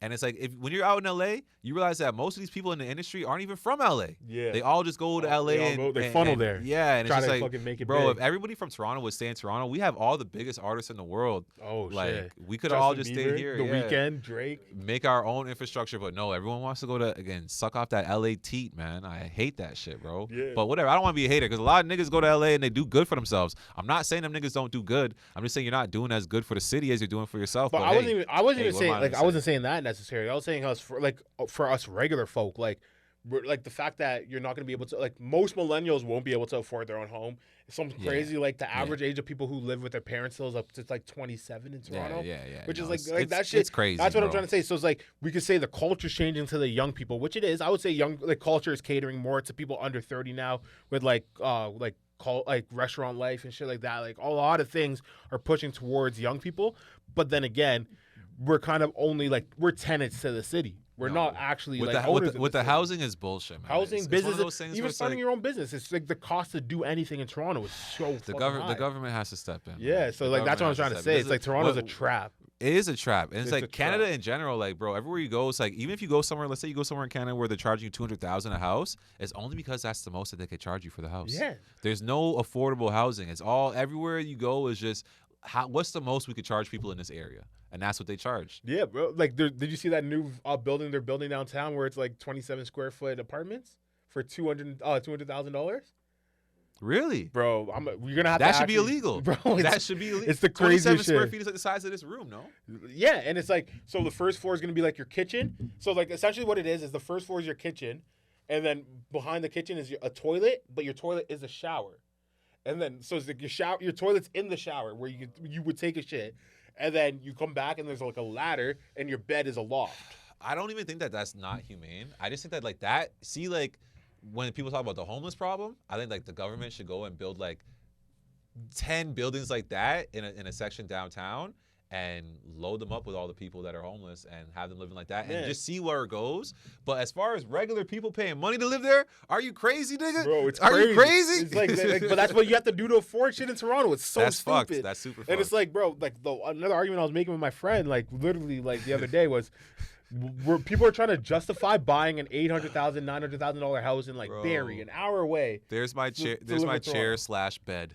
And it's like when you're out in LA, you realize that most of these people in the industry aren't even from LA. Yeah, they all just go to LA they funnel there. Yeah, and try it's just to like, fucking make it bro, big. if everybody from Toronto would stay in Toronto, we have all the biggest artists in the world. Oh like, shit, we could Justin all just Bieber, stay here. The yeah. Weeknd, Drake, make our own infrastructure. But no, everyone wants to go to suck off that LA teat, man. I hate that shit, bro. Yeah. But whatever, I don't want to be a hater because a lot of niggas go to LA and they do good for themselves. I'm not saying them niggas don't do good. I'm just saying you're not doing as good for the city as you're doing for yourself. But hey, I wasn't even what saying am I like gonna I say? wasn't saying that necessarily. I was saying us for us regular folk, like the fact that you're not going to be able to, like most millennials won't be able to afford their own home. It's something crazy. Like the average age of people who live with their parents still is up to like 27 in Toronto. Yeah. Which is it's, that shit. It's crazy. That's what I'm bro. trying to say. So it's like we could say the culture's changing to the young people, which it is. I would say culture is catering more to people under 30 now with like restaurant life and shit like that. Like a lot of things are pushing towards young people. But then again, we're kind of only like we're tenants to the city. We're not actually with like the, owners with the city. housing is bullshit, man. Housing, it's business, one of those things even where it's starting like, your own business. It's like the cost to do anything in Toronto is so the high. government has to step in. Yeah, man. so The like that's what I'm government trying to has say. step in. It's like Toronto's a trap. It is a trap, and it's It's like a Canada trap. in general. Like, bro, everywhere you go, it's like even if you go somewhere, let's say you go somewhere in Canada where they're charging you $200,000 a house, it's only because that's the most that they could charge you for the house. Yeah. There's no affordable housing. It's all everywhere you go is just what's the most we could charge people in this area, and that's what they charge. Yeah, bro. Like, did you see that new building they're building downtown where it's like 27 square foot apartments for $200,000? Really, Bro, you're gonna have that to should be illegal, bro. That should be illegal. It's the 27 craziest square shit. feet is like the size of this room, no? Yeah, and it's like so the first floor is gonna be like your kitchen. So like essentially what it is the first floor is your kitchen, and then behind the kitchen is a toilet, but your toilet is a shower, and then so it's like your toilet's in the shower where you would take a shit, and then you come back and there's like a ladder and your bed is a loft. I don't even think that that's not humane. I just think that like that. See, like when people talk about the homeless problem, I think like the government should go and build like 10 buildings like that in a section downtown and load them up with all the people that are homeless and have them living like that and just see where it goes. But as far as regular people paying money to live there, are you crazy, nigga? Bro, it's are crazy. you crazy? It's like, but that's what you have to do to afford shit in Toronto. It's so that's stupid. fucked. That's super fucked. And it's like, bro, like another argument I was making with my friend, like literally, like the other day was, where people are trying to justify buying an $800,000, $900,000 house in like Bro. Barrie, an hour away. There's my chair. to There's live my in chair Toronto. / bed.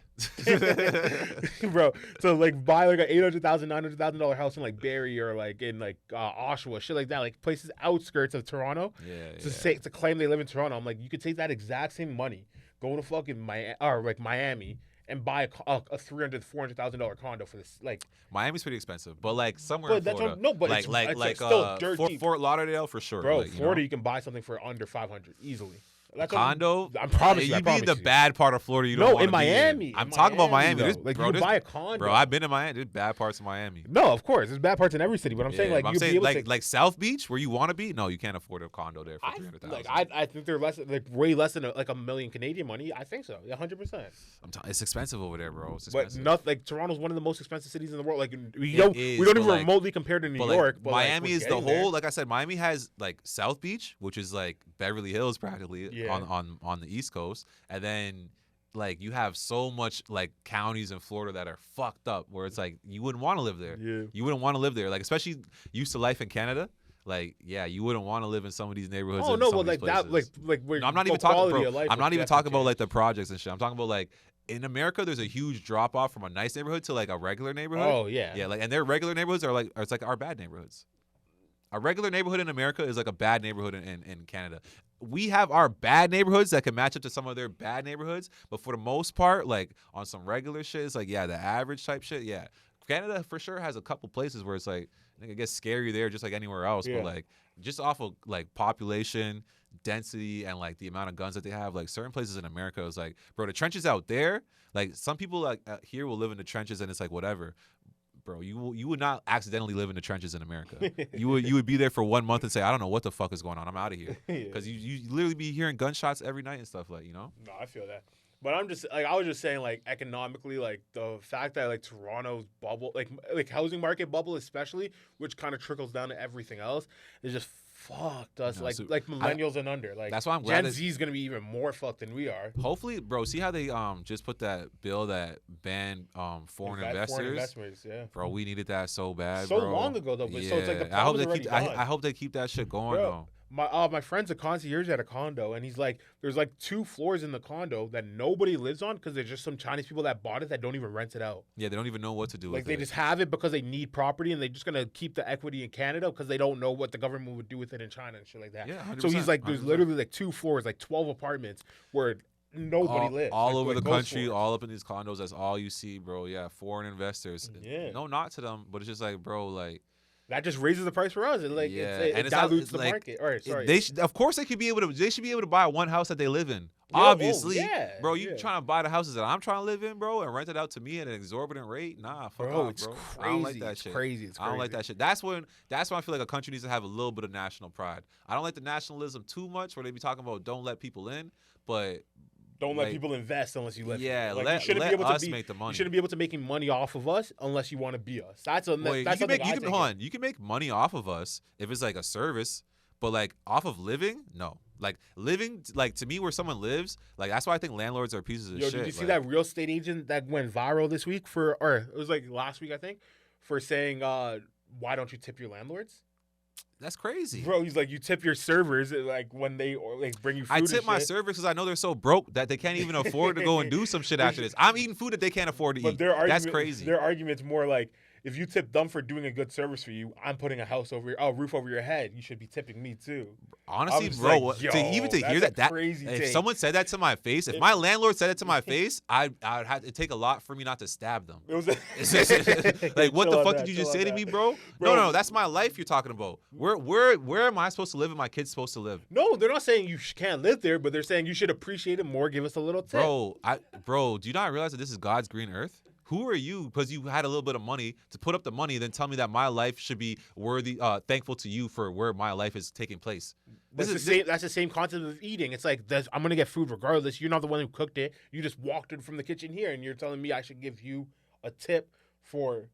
Bro, so like buy like an $800,000, $900,000 house in like Barrie or like in like Oshawa, shit like that, like places outskirts of Toronto. To claim they live in Toronto. I'm like, you could take that exact same money, go to fucking Miami, and buy a $300,000, $400,000 condo for this. Like Miami's pretty expensive, but like somewhere in But that's Florida, what- no, but like it's like still dirt cheap. Fort Lauderdale for sure. bro, like, you Florida know? you can buy something for under 500 easily. That's Condo. I promise you. You I be promise in the you. bad part of Florida. You don't No, wanna in be Miami. I'm talking about Miami. though. There's, Like bro, you there's- buy a condo. Bro, I've been in Miami. There's bad parts of Miami. No, of course, there's bad parts in every city. But I'm saying Yeah, like but I'm you'd saying be able like to. like South Beach where you want to be. No, you can't afford a condo there for $300,000. I think they're less, like way less than like a million Canadian money. I think so, 100%. It's expensive over there, bro. It's But expensive. not like Toronto's one of the most expensive cities in the world. Like we It don't is, we don't but, even like- remotely compare to New But, like, York. But like, Miami we're is the getting there. whole. Like I said, Miami has like South Beach, which is like Beverly Hills practically Yeah. on the East Coast, and then like you have so much like counties in Florida that are fucked up, where it's like you wouldn't want to live there. Yeah. You wouldn't want to live there, like especially used to life in Canada. Like, yeah, you wouldn't want to live in some of these neighborhoods. Oh and no, some well of these like that, like places. where No, I'm not even quality talking, of bro. life I'm not would even definitely talking about like change. the projects and shit. I'm talking about like in America, there's a huge drop off from a nice neighborhood to like a regular neighborhood. Oh yeah, Yeah, like and their regular neighborhoods are like it's like our bad neighborhoods. A regular neighborhood in America is like a bad neighborhood in Canada. We have our bad neighborhoods that can match up to some of their bad neighborhoods, but for the most part, like on some regular shit, it's like yeah, the average type shit, yeah. Canada for sure has a couple places where it's like, I think it gets scary there just like anywhere else. Yeah. But like just off of like population, density, and like the amount of guns that they have, like certain places in America is like, bro, the trenches out there, like some people like here will live in the trenches and it's like whatever. Bro, you would not accidentally live in the trenches in America. you would be there for 1 month and say, I don't know what the fuck is going on. I'm out of here. Because you literally be hearing gunshots every night and stuff like, you know? No, I feel that. But I'm just like I was just saying like economically like the fact that like Toronto's bubble like housing market bubble especially, which kind of trickles down to everything else, is just fucked us No, so like millennials and under. Like that's why I'm glad Gen Z is gonna be even more fucked than we are. Hopefully, bro. See how they just put that bill that banned foreign investors. Foreign investments, yeah. Bro, we needed that so bad. So bro. long ago though, but yeah. so it's like the I hope problem's they keep. already done. I hope they keep that shit going though. My friend's a concierge at a condo, and he's like, there's like 2 floors in the condo that nobody lives on because there's just some Chinese people that bought it that don't even rent it out. Yeah, they don't even know what to do. Like with they it. just have it because they need property, and they're just gonna keep the equity in Canada because they don't know what the government would do with it in China and shit like that. Yeah, 100%, so he's like, there's 100%. literally like 2 floors, like 12 apartments where nobody lives. all like, over like the ghost country, floors. all up in these condos. That's all you see, bro. Yeah, foreign investors. Yeah. No, not to them, but it's just like, bro, like. That just raises the price for us. It like Yeah, it and it's not- dilutes the like, market. All right, sorry. They of course they could be able to. They should be able to buy one house that they live in. Yeah, Obviously, yeah, bro. You yeah. trying to buy the houses that I'm trying to live in, bro, and rent it out to me at an exorbitant rate? Nah, fuck Bro, off, it's bro. crazy. I don't like that It's shit. crazy. It's I don't like crazy. that shit. That's when I feel like a country needs to have a little bit of national pride. I don't like the nationalism too much, where they be talking about don't let people in, but Don't let like, people invest unless you let. yeah, people. Like, let you shouldn't let be able us to be, make the You money. shouldn't be able to making money off of us unless you want to be us. That's a Wait, that's you can something I take hold it. on. You can make money off of us if it's like a service, but like off of living, no. Like living, like to me, where someone lives, like that's why I think landlords are pieces of Yo, shit. did you see like, that real estate agent that went viral this week or it was like last week I think, for saying why don't you tip your landlords? That's crazy. Bro, he's like, you tip your servers like when they or like bring you food. I and tip my shit. servers because I know they're so broke that they can't even afford to go and do some shit after this. I'm eating food that they can't afford to But eat. their argument, That's crazy. Their argument's more like, if you tip them for doing a good service for you, I'm putting a roof over your head. You should be tipping me too. Honestly, I'm bro, like, yo, to hear that's a that crazy if take. someone said that to my face, if my landlord said it to my face, I'd have to take a lot for me not to stab them. It was Like, what Chill the on fuck that, did you chill just on say to that. me, bro? Bro. No, that's my life you're talking about. Where am I supposed to live and my kid's supposed to live? No, they're not saying you can't live there, but they're saying you should appreciate it more. Give us a little tip. Bro, do you not realize that this is God's green earth? Who are you, because you had a little bit of money, to put up the money, then tell me that my life should be worthy, thankful to you for where my life is taking place? That's the same concept of eating. It's like, I'm going to get food regardless. You're not the one who cooked it. You just walked in from the kitchen here, and you're telling me I should give you a tip for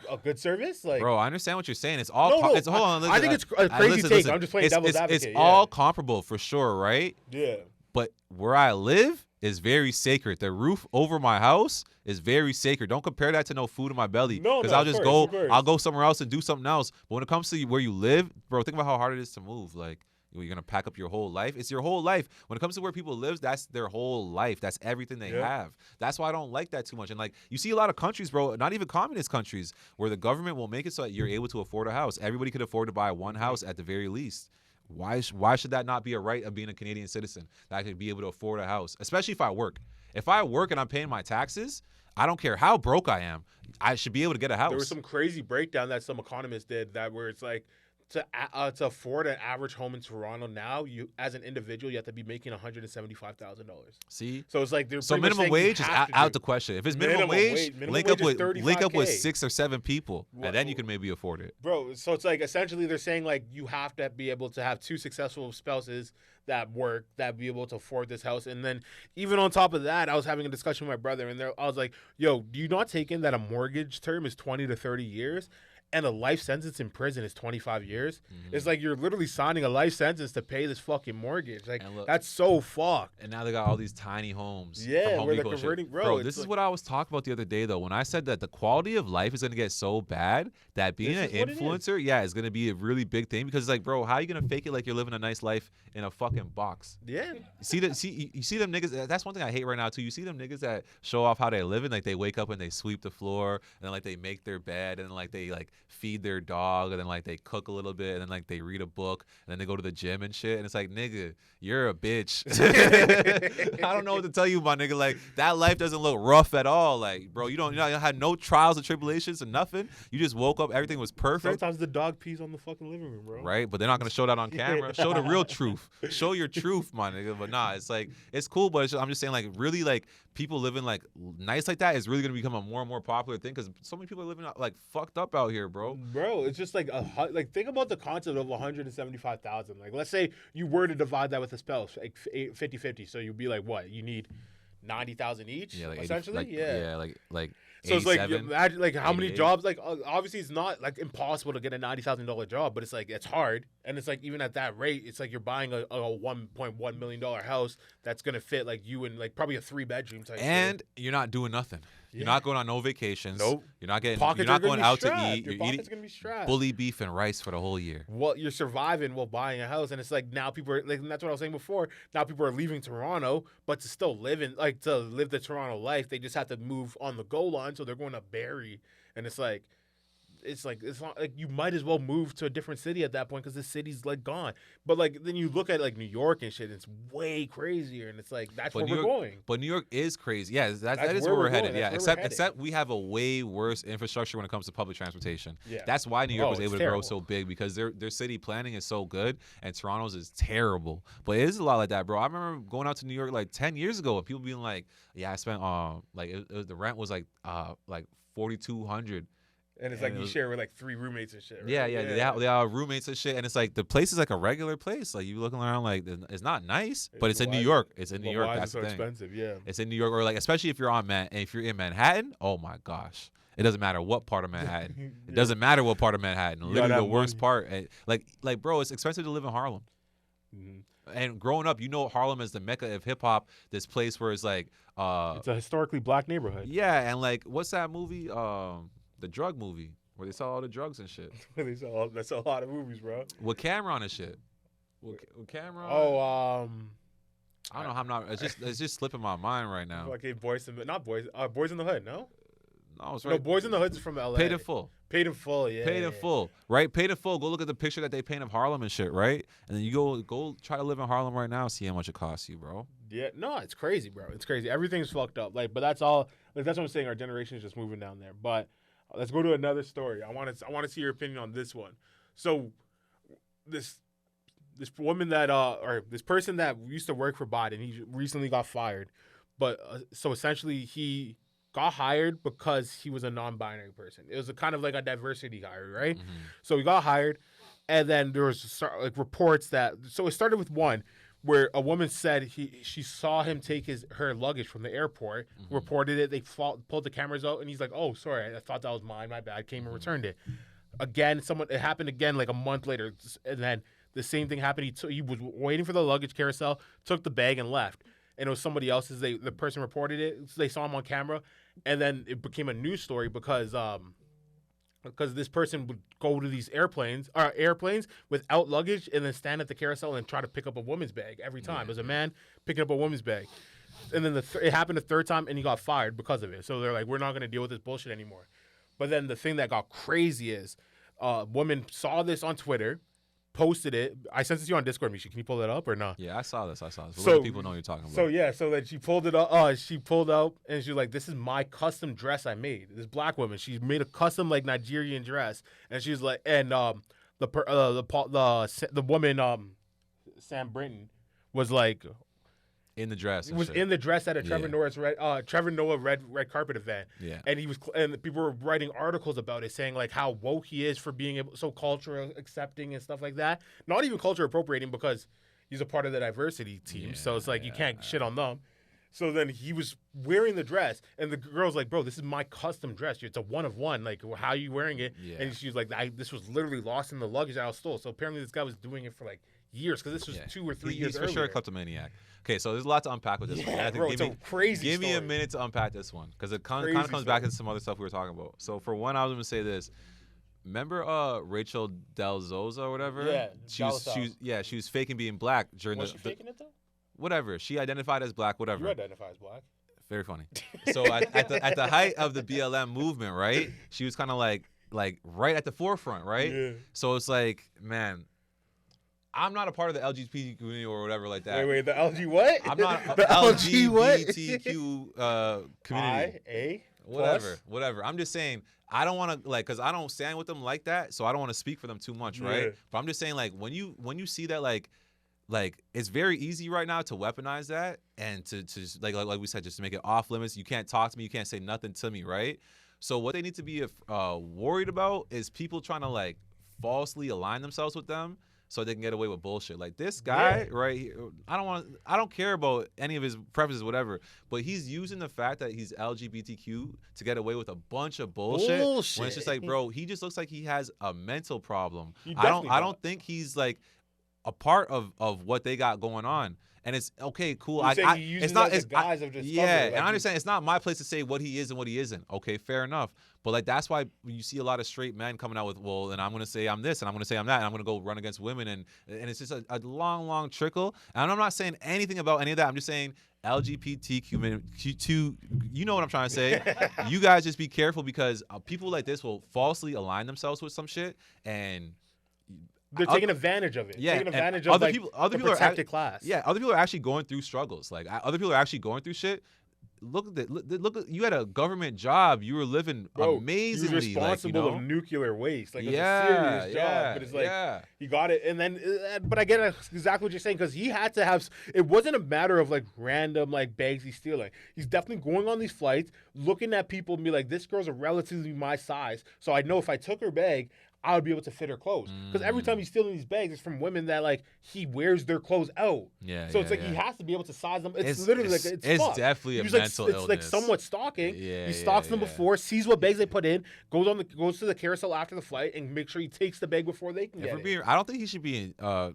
a good service? Like, bro, I understand what you're saying. It's all. No, Hold on. Listen, I think it's a crazy take. I'm just playing devil's advocate. It's all comparable for sure, right? Yeah. But where I live is very sacred. The roof over my house is very sacred. Don't compare that to no food in my belly. No, because no, I'll of just course, go. of course. I'll go somewhere else and do something else. But when it comes to where you live, bro, think about how hard it is to move. Like, you're gonna pack up your whole life. It's your whole life. When it comes to where people live, that's their whole life. That's everything they have. That's why I don't like that too much. And like, you see a lot of countries, bro, not even communist countries, where the government will make it so that you're able to afford a house. Everybody could afford to buy one house at the very least. Why should that not be a right of being a Canadian citizen, that I could be able to afford a house, especially if I work? If I work and I'm paying my taxes, I don't care how broke I am, I should be able to get a house. There was some crazy breakdown that some economists did that where it's like, to afford an average home in Toronto now, you as an individual, you have to be making $175,000. See, So it's like they're so pretty much minimum saying wage you is have to out do. the question. If it's minimum wage, link up with 35K. 6 or 7 people, and then you can maybe afford it. Bro, so it's like essentially they're saying like you have to be able to have 2 successful spouses that work, that be able to afford this house. And then even on top of that, I was having a discussion with my brother, and I was like, yo, do you not take in that a mortgage term is 20 to 30 years? And a life sentence in prison is 25 years. It's like you're literally signing a life sentence to pay this fucking mortgage. Like, look, that's so fucked. And now they got all these tiny homes. Yeah, from Home where they're Depot and shit. converting. Bro, this it's is like- what I was talking about the other day, though. When I said that the quality of life is going to get so bad that being an This is what it is. influencer, yeah, is going to be a really big thing. Because, like, bro, how are you going to fake it like you're living a nice life in a fucking box? Yeah. You see them niggas. That's one thing I hate right now too. You see them niggas that show off how they living, like they wake up and they sweep the floor, and then like they make their bed, and like they like feed their dog, and then like they cook a little bit, and then like they read a book, and then they go to the gym and shit. And it's like, nigga, you're a bitch. I don't know what to tell you, my nigga. Like that life doesn't look rough at all. Like, bro, you had no trials and tribulations and nothing. You just woke up, everything was perfect. Sometimes the dog pees on the fucking living room, bro. Right, but they're not gonna show that on camera. Show the real truth. Show your truth, my nigga. But nah, it's like it's cool, but I'm just saying, like, really, like people living like nice like that is really gonna become a more and more popular thing because so many people are living like fucked up out here, bro. Bro, it's just like think about the concept of 175,000. Like, let's say you were to divide that with a spouse, like 50-50. So you'd be like, what? You need 90,000 each, Yeah, like essentially. 80, like so it's like, 87, imagine like how many 88. jobs. Like, obviously, it's not like impossible to get a $90,000 job, but it's like it's hard, and it's like even at that rate, it's like you're buying a $1.1 million house that's gonna fit like you in like probably a 3-bedroom type. And you're not doing nothing. You're not going on no vacations. Nope. You're not getting. Pockets you're not are gonna going be out strapped. to eat. Your You're eating pockets gonna be strapped. bully beef and rice for the whole year. Well, you're surviving while buying a house, and it's like now people are like, and that's what I was saying before. Now people are leaving Toronto, but to still live to live the Toronto life, they just have to move on the goal line, so they're going to Barrie, and it's not like you might as well move to a different city at that point because the city's like gone. But like then you look at like New York and shit, and it's way crazier, and it's like that's where we're going. But New York is crazy. Yeah, that is where we're headed. Yeah, except we have a way worse infrastructure when it comes to public transportation. Yeah. That's why New York was able to grow terrible. so big because their city planning is so good, and Toronto's is terrible. But it is a lot like that, bro. I remember going out to New York like 10 years ago, and people being like, "Yeah, I spent the rent was like $4,200." And it's like you share with like 3 roommates and shit. Right? Yeah. They are roommates and shit, and it's like the place is like a regular place. Like you looking around, like it's not nice, but it's in New York. It's in New York. That's so the thing. expensive. Yeah, it's in New York, or like especially if you're if you're in Manhattan. Oh my gosh, it doesn't matter what part of Manhattan. It doesn't matter what part of Manhattan. Literally the worst part. Like bro, it's expensive to live in Harlem. Mm-hmm. And growing up, Harlem is the mecca of hip hop. This place where it's like it's a historically black neighborhood. Yeah, and like what's that movie? The drug movie. Where they sell all the drugs and shit. That's a lot of movies, bro. With Cameron and shit. With Cameron. Oh, I don't know how I'm not. It's just slipping my mind right now. Okay, Boys in the Hood. No, it's right. No, Boys in the Hood's from LA. Paid in Full. Paid in Full. Yeah. Paid in Full. Right. Paid in Full. Go look at the picture that they paint of Harlem and shit. Right. And then you go try to live in Harlem right now. See how much it costs you, bro. Yeah. No, it's crazy, bro. It's crazy. Everything's fucked up. Like, but that's all. Like that's what I'm saying. Our generation is just moving down there, but. Let's go to another story. I want to see your opinion on this one. So, this woman that or this person that used to work for Biden, he recently got fired. But so essentially, he got hired because he was a non-binary person. It was a kind of like a diversity hire, right? Mm-hmm. So he got hired, and then there was like reports that. So it started with one where a woman said she saw him take her luggage from the airport, reported it. They pulled the cameras out, and he's like, "Oh, sorry, I thought that was mine. My bad." Came and returned it. Again, it happened again like a month later, and then the same thing happened. He was waiting for the luggage carousel, took the bag and left. And it was somebody else's. The person reported it. So they saw him on camera, and then it became a news story because this person would go to these airplanes without luggage and then stand at the carousel and try to pick up a woman's bag every time. It was a man picking up a woman's bag. And then it happened a third time, and he got fired because of it. So they're like, we're not going to deal with this bullshit anymore. But then the thing that got crazy is a woman saw this on Twitter, posted it. I sent it to you on Discord, Misha. Can you pull that up or not? Yeah, I saw this. So people know what you're talking about. So then she pulled it up. She pulled out, and she was like, "This is my custom dress I made." This black woman, she made a custom like Nigerian dress, and she's like, and the woman, Sam Brinton, was like. In the dress. In the dress at a Trevor Noah red carpet event. Yeah. And and people were writing articles about it, saying like how woke he is for being so cultural accepting and stuff like that. Not even culture appropriating because he's a part of the diversity team. So it's like you can't shit on them. So then he was wearing the dress, and the girl's like, "Bro, this is my custom dress. It's a one of one. Like, how are you wearing it?" Yeah. And she was like, "This was literally lost in the luggage that I stole." So apparently this guy was doing it for like years because this was 2 or 3 years earlier. He's for sure a kleptomaniac. Okay, so there's a lot to unpack with this one. Yeah, bro, it's a crazy Give me a minute to unpack this one because it kind of comes back into some other stuff we were talking about. So for one, I was going to say this. Remember Rachel Delzosa or whatever? Yeah, she was faking being black during Was she faking it though? Whatever. She identified as black, whatever. You identify as black. Very funny. So at the height of the BLM movement, right? She was kind of like like right at the forefront, right? Yeah. So it's like, man, I'm not a part of the LGBT community or whatever like that. Wait, the LG what? I'm not the LG what? LGBTQ community. Whatever. I'm just saying, I don't want to, like, because I don't stand with them like that, so I don't want to speak for them too much, right? Yeah. But I'm just saying, like, when you see that, like it's very easy right now to weaponize that and to just, like we said, just to make it off limits. You can't talk to me. You can't say nothing to me, right? So what they need to be worried about is people trying to, like, falsely align themselves with them so they can get away with bullshit. Like this guy, right here, I don't care about any of his preferences, whatever, but he's using the fact that he's LGBTQ to get away with a bunch of bullshit. When it's just like, bro, he just looks like he has a mental problem. I don't think he's, like, a part of what they got going on. And it's okay, cool. It's not as guise of just and I understand it's not my place to say what he is and what he isn't. Okay, fair enough. But, like, that's why you see a lot of straight men coming out with, well, and I'm gonna say I'm this and I'm gonna say I'm that and I'm gonna go run against women and it's just a long trickle. And I'm not saying anything about any of that. I'm just saying LGBTQ, you know what I'm trying to say. You guys just be careful because people like this will falsely align themselves with some shit and they're taking advantage of it. Yeah, taking advantage of other the protected class. Yeah, other people are actually going through struggles. Like, other people are actually going through shit. Look at you had a government job. You were living amazingly. He was responsible, like, of nuclear waste. Like, it's a serious job. But it's like he got it, and then. But I get exactly what you're saying because he had to have. It wasn't a matter of, like, random, like, bags he's stealing. He's definitely going on these flights, looking at people and be like, this girl's a relatively my size, so I know if I took her bag, I would be able to fit her clothes. Because every time he's stealing these bags, it's from women that, like, he wears their clothes out. Yeah. So it's like he has to be able to size them. It's literally like it's definitely a mental illness. It's like somewhat stalking. Yeah, he stalks them before, sees what bags they put in, goes to the carousel after the flight, and make sure he takes the bag before they can get it. I don't think he should be in. I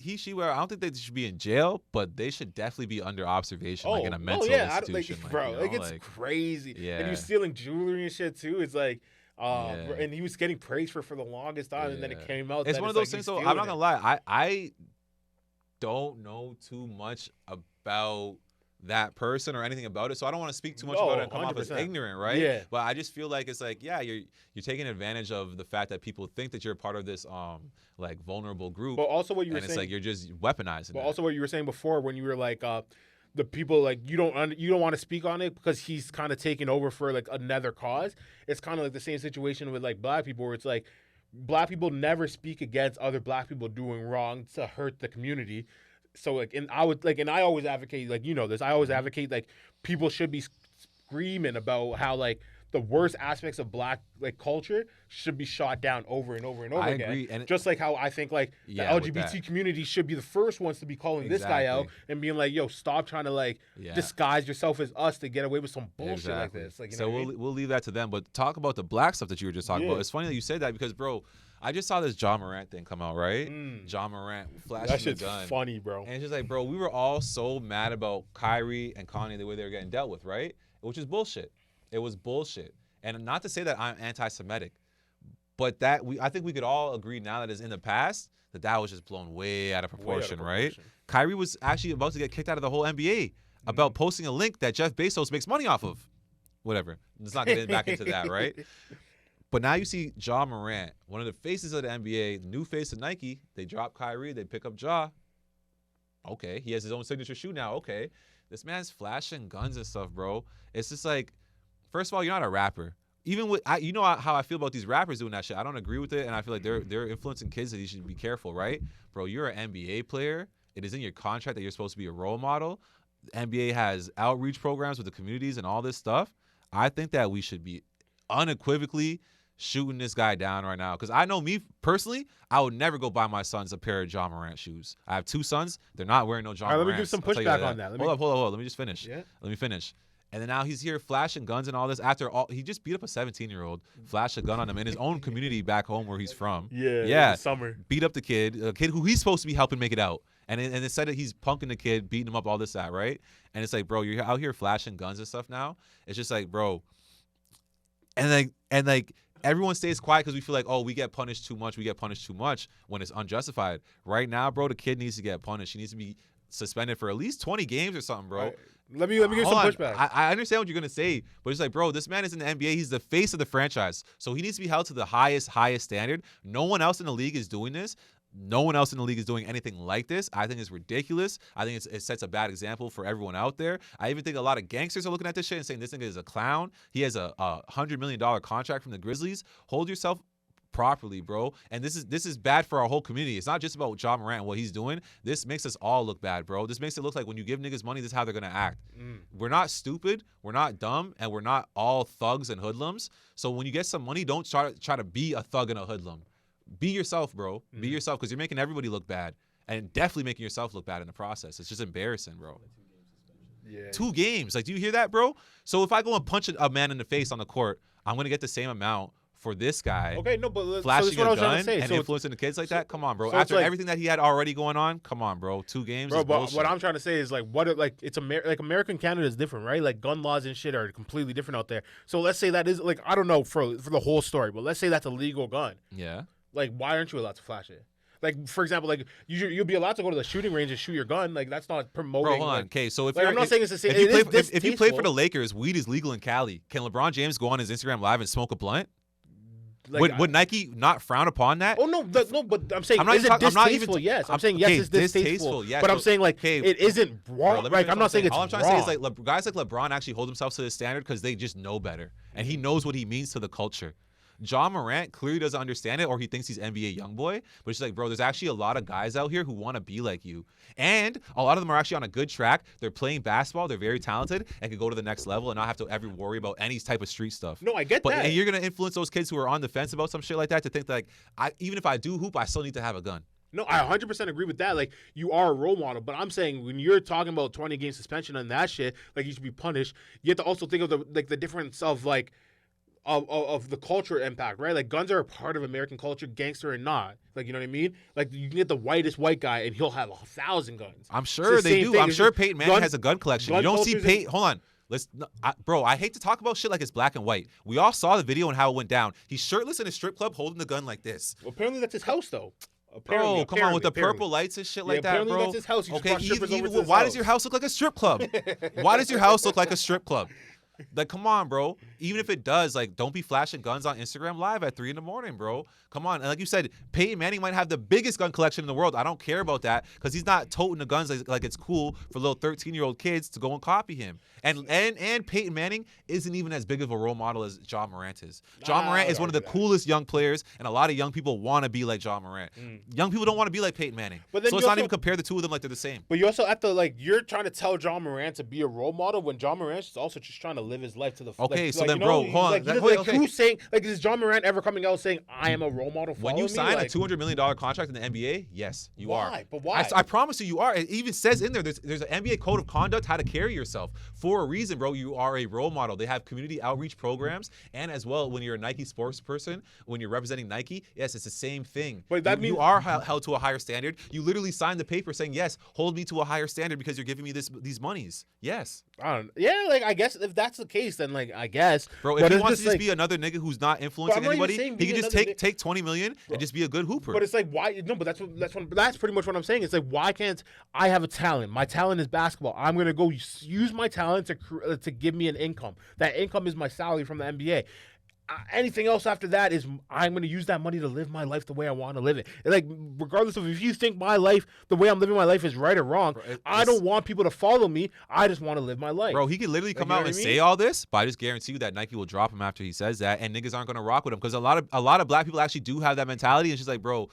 don't think they should be in jail, but they should definitely be under observation, like in a mental institution. It's crazy. Yeah. And he was stealing jewelry and shit too. It's like. And he was getting praised for the longest time, and then it came out. It's one of those things. So I'm not gonna lie, I don't know too much about that person or anything about it, so I don't want to speak too much about it and come 100%. Off as ignorant, right? Yeah. But I just feel like it's like, you're taking advantage of the fact that people think that you're part of this like vulnerable group. But also what you were saying, it's like you're just weaponizing. But also what you were saying before when you were like. The people, like, you don't want to speak on it because he's kind of taking over for, like, another cause. It's kind of like the same situation with, like, black people where it's like black people never speak against other black people doing wrong to hurt the community. So, like, and I always advocate, like, you know this, I always advocate, like, people should be screaming about how, like, the worst aspects of black, like, culture should be shot down over and over and over again. I agree. And just like how I think, like, the LGBT community should be the first ones to be calling this guy out and being like, yo, stop trying to, like, disguise yourself as us to get away with some bullshit like this. Like, we'll leave that to them. But talk about the black stuff that you were just talking about. It's funny that you said that because, bro, I just saw this John Morant thing come out, right? John Morant flashing the gun. That's funny, bro. And it's just like, bro, we were all so mad about Kyrie and Kanye, the way they were getting dealt with, right? Which is bullshit. It was bullshit. And not to say that I'm anti-Semitic, but I think we could all agree now that it's in the past that was just blown way out of proportion, right? Kyrie was actually about to get kicked out of the whole NBA about posting a link that Jeff Bezos makes money off of. Whatever. Let's not get back into that, right? But now you see Ja Morant, one of the faces of the NBA, the new face of Nike. They drop Kyrie, they pick up Ja. Okay, he has his own signature shoe now. Okay, this man's flashing guns and stuff, bro. It's just like, first of all, you're not a rapper. Even with, you know how I feel about these rappers doing that shit. I don't agree with it, and I feel like they're influencing kids that you should be careful, right? Bro, you're an NBA player. It is in your contract that you're supposed to be a role model. The NBA has outreach programs with the communities and all this stuff. I think that we should be unequivocally shooting this guy down right now. Because I know me personally, I would never go buy my sons a pair of John Morant shoes. I have 2 sons. They're not wearing no John Morant. Let me give some pushback on that. Hold up. Let me just finish. Yeah? Let me finish. And then now he's here flashing guns and all this. After all, he just beat up a 17-year-old, flashed a gun on him in his own community back home where he's from. Yeah. Summer. Beat up the kid, a kid who he's supposed to be helping make it out. And it said that he's punking the kid, beating him up, all this, that, right? And it's like, bro, you're out here flashing guns and stuff now. It's just like, bro. And like everyone stays quiet because we feel like, oh, we get punished too much. We get punished too much when it's unjustified. Right now, bro, the kid needs to get punished. He needs to be suspended for at least 20 games or something, bro. Right. Let me give some pushback. I understand what you're gonna say, but it's like, bro, this man is in the NBA. He's the face of the franchise, so he needs to be held to the highest standard. No one else in the league is doing this. No one else in the league is doing anything like this. I think it's ridiculous. I think it sets a bad example for everyone out there. I even think a lot of gangsters are looking at this shit and saying this nigga is a clown. He has a $100 million contract from the Grizzlies. Hold yourself properly, bro. And this is bad for our whole community. It's not just about Ja Morant and what he's doing. This makes us all look bad, bro. This makes it look like when you give niggas money, this is how they're gonna act. We're not stupid, we're not dumb, and we're not all thugs and hoodlums. So when you get some money, don't try to be a thug and a hoodlum. Be yourself, bro. Be yourself, because you're making everybody look bad, and definitely making yourself look bad in the process. It's just embarrassing, bro. Yeah. 2 games. Like, do you hear that, bro? So if I go and punch a man in the face on the court, I'm gonna get the same amount for this guy. Okay, no, but flashing so a gun and influencing the kids like that. Come on, bro. After everything that he had already going on, come on, bro. 2 games, bro. But what I'm trying to say is like, it's like American Canada is different, right? Like gun laws and shit are completely different out there. So let's say that is like, I don't know for the whole story, but let's say that's a legal gun. Yeah. Like, why aren't you allowed to flash it? Like, for example, like you'll be allowed to go to the shooting range and shoot your gun. Like, that's not promoting. Bro, hold on. Okay, so if I'm not saying it's the same. If you play for the Lakers, weed is legal in Cali. Can LeBron James go on his Instagram Live and smoke a blunt? Like, would Nike not frown upon that? Oh no, but I'm saying, is it distasteful? Yes, I'm saying yes, it's distasteful. Yes, but I'm saying like it isn't wrong. Like, I'm not saying it's wrong. All I'm trying to say is like guys like LeBron actually hold themselves to this standard because they just know better, and he knows what he means to the culture. Ja Morant clearly doesn't understand it, or he thinks he's NBA YoungBoy. But it's like, bro, there's actually a lot of guys out here who want to be like you. And a lot of them are actually on a good track. They're playing basketball. They're very talented and can go to the next level and not have to ever worry about any type of street stuff. No, I get that. And you're going to influence those kids who are on the fence about some shit like that to think that, like, even if I do hoop, I still need to have a gun. No, I 100% agree with that. Like, you are a role model, but I'm saying when you're talking about 20-game suspension and that shit, like, you should be punished. You have to also think of the difference of like of the culture impact, right? Like, guns are a part of American culture, gangster or not. Like, you know what I mean? Like, you can get the whitest white guy and he'll have 1,000 guns. I'm sure they do. I'm sure Peyton Manning has a gun collection. You don't see Peyton. Hold on. Bro, I hate to talk about shit like it's black and white. We all saw the video and how it went down. He's shirtless in a strip club holding the gun like this. Well, apparently that's his house, though. Bro, come on, with the purple lights and shit like that, bro. That's his house. Okay, why does your house look like a strip club? Why does your house look like a strip club? Like, come on, bro. Even if it does, like, don't be flashing guns on Instagram Live at 3 a.m, bro. Come on. And like you said, Peyton Manning might have the biggest gun collection in the world. I don't care about that because he's not toting the guns like it's cool for little 13-year-old kids to go and copy him. And Peyton Manning isn't even as big of a role model as Ja Morant is. Ja Morant is one of the coolest young players, and a lot of young people want to be like Ja Morant. Young people don't want to be like Peyton Manning. So it's not even compare the two of them like they're the same. But you also have to, like, you're trying to tell Ja Morant to be a role model when Ja Morant is also just trying to live his life to the fullest. Okay, so then, bro, hold on. Who's saying, like, is Ja Morant ever coming out saying, I am a role model? When you sign a $200 million contract in the NBA, yes, you are. Why? But why? I promise you are. It even says in there, there's an NBA code of conduct, how to carry yourself. For a reason, bro, you are a role model. They have community outreach programs, and as well, when you're a Nike sports person, when you're representing Nike, yes, it's the same thing. But that means you are held to a higher standard. You literally signed the paper saying, yes, hold me to a higher standard because you're giving me these monies. Yes. Yeah, like, I guess if that's the case, then, like, I guess. Bro, if he wants to just be another nigga who's not influencing anybody, he can just take $20 million and just be a good hooper. But it's like, why? No, but that's pretty much what I'm saying. It's like, why can't I have a talent? My talent is basketball. I'm gonna go use my talent to give me an income. That income is my salary from the NBA. Anything else after that is I'm going to use that money to live my life the way I want to live it. And, like, regardless of if you think my life, the way I'm living my life is right or wrong, bro, I don't want people to follow me. I just want to live my life. Bro, he could literally come out and say all this, but I just guarantee you that Nike will drop him after he says that, and niggas aren't going to rock with him because a lot of black people actually do have that mentality. And it's just like, bro,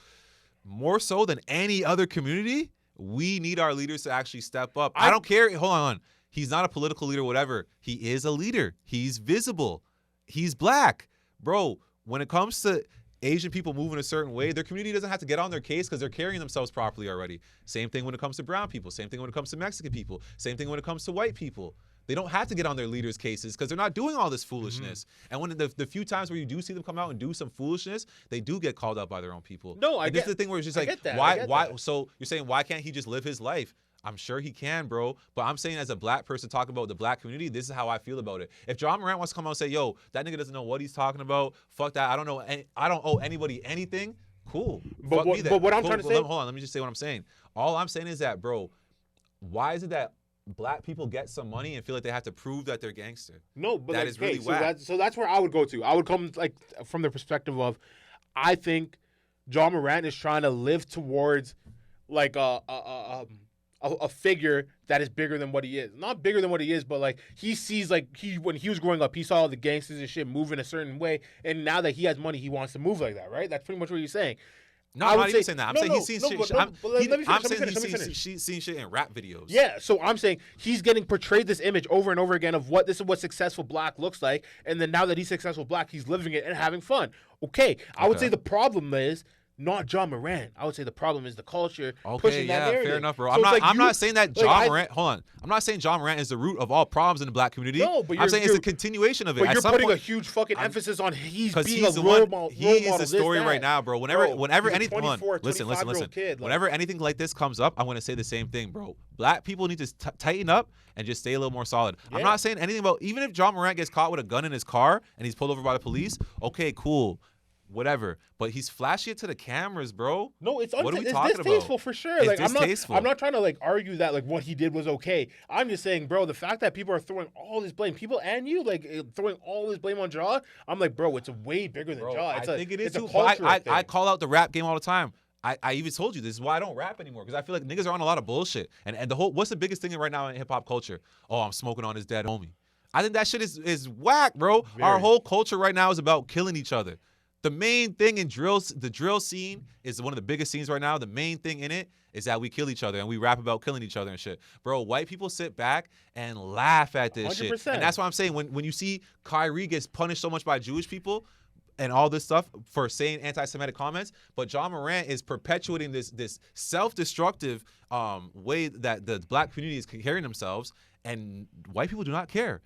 more so than any other community, we need our leaders to actually step up. I don't care. Hold on. He's not a political leader, whatever. He is a leader. He's visible. He's black. Bro, when it comes to Asian people moving a certain way, their community doesn't have to get on their case because they're carrying themselves properly already. Same thing when it comes to brown people. Same thing when it comes to Mexican people. Same thing when it comes to white people. They don't have to get on their leaders' cases because they're not doing all this foolishness. And when the few times where you do see them come out and do some foolishness, they do get called out by their own people. No, this is the thing where it's just like, why? So you're saying, why can't he just live his life? I'm sure he can, bro. But I'm saying as a black person talking about the black community, this is how I feel about it. If Ja Morant wants to come out and say, yo, that nigga doesn't know what he's talking about, fuck that. I don't owe anybody anything. Cool. But what I'm trying to say. Hold on. Let me just say what I'm saying. All I'm saying is that, bro, why is it that black people get some money and feel like they have to prove that they're gangster? No, but That like, is really so whack. that's where I would go to. I would come like from the perspective of, I think John Morant is trying to live towards like a figure that is bigger than what he is. Not bigger than what he is, but like he sees like when he was growing up, he saw all the gangsters and shit move in a certain way, and now that he has money, he wants to move like that, right? That's pretty much what you're saying. No, I I'm would not even say- saying that. I'm no, saying no, he's seen no, shit. but no, but let me finish, I'm let me saying finish. he's seen shit in rap videos. Yeah, so I'm saying he's getting portrayed this image over and over again of what this is what successful black looks like, and then now that he's successful black, he's living it and having fun. Okay, I would Okay. say the problem is not John Morant. I would say the problem is the culture Okay, pushing that yeah, narrative. fair enough, bro. So I'm it's not. like I'm you- not saying that like, John Morant. Hold on. I'm not saying John Morant is the root of all problems in the black community. No, but I'm saying it's you're- a continuation of it. But At you're some putting point, a huge fucking emphasis on he's because being he's a the role one. model. He is model, the this, story that. right now, bro. Bro, Whenever he's a anything, hold on, 24, listen. 25-year-old kid, like- Whenever anything like this comes up, I'm gonna say the same thing, bro. Black people need to tighten up and just stay a little more solid. I'm Yeah. not saying anything about even if John Morant gets caught with a gun in his car and he's pulled over by the police. Okay, cool. Whatever, but he's flashing it to the cameras, bro. No, it's What are we it's talking about? distasteful for sure. It's Like distasteful. I'm not trying to like argue that like what he did was okay. I'm just saying, bro, the fact that people are throwing all this blame, people and you like throwing all this blame on Ja. I'm like, bro, it's way bigger than Bro, Ja. I think it is it's a too. But cultural I thing. call out the rap game all the time. I even told you this is why I don't rap anymore because I feel like niggas are on a lot of bullshit. And the whole what's the biggest thing right now in hip hop culture? Oh, I'm smoking on his dead homie. I think that shit is whack, bro. Our Very. whole culture right now is about killing each other. The main thing in the drill scene is one of the biggest scenes right now. The main thing in it is that we kill each other and we rap about killing each other and shit. Bro, white people sit back and laugh at this shit. 100%. And that's why I'm saying when you see Kyrie gets punished so much by Jewish people and all this stuff for saying anti-Semitic comments, but John Morant is perpetuating this self-destructive way that the black community is carrying themselves, and white people do not care.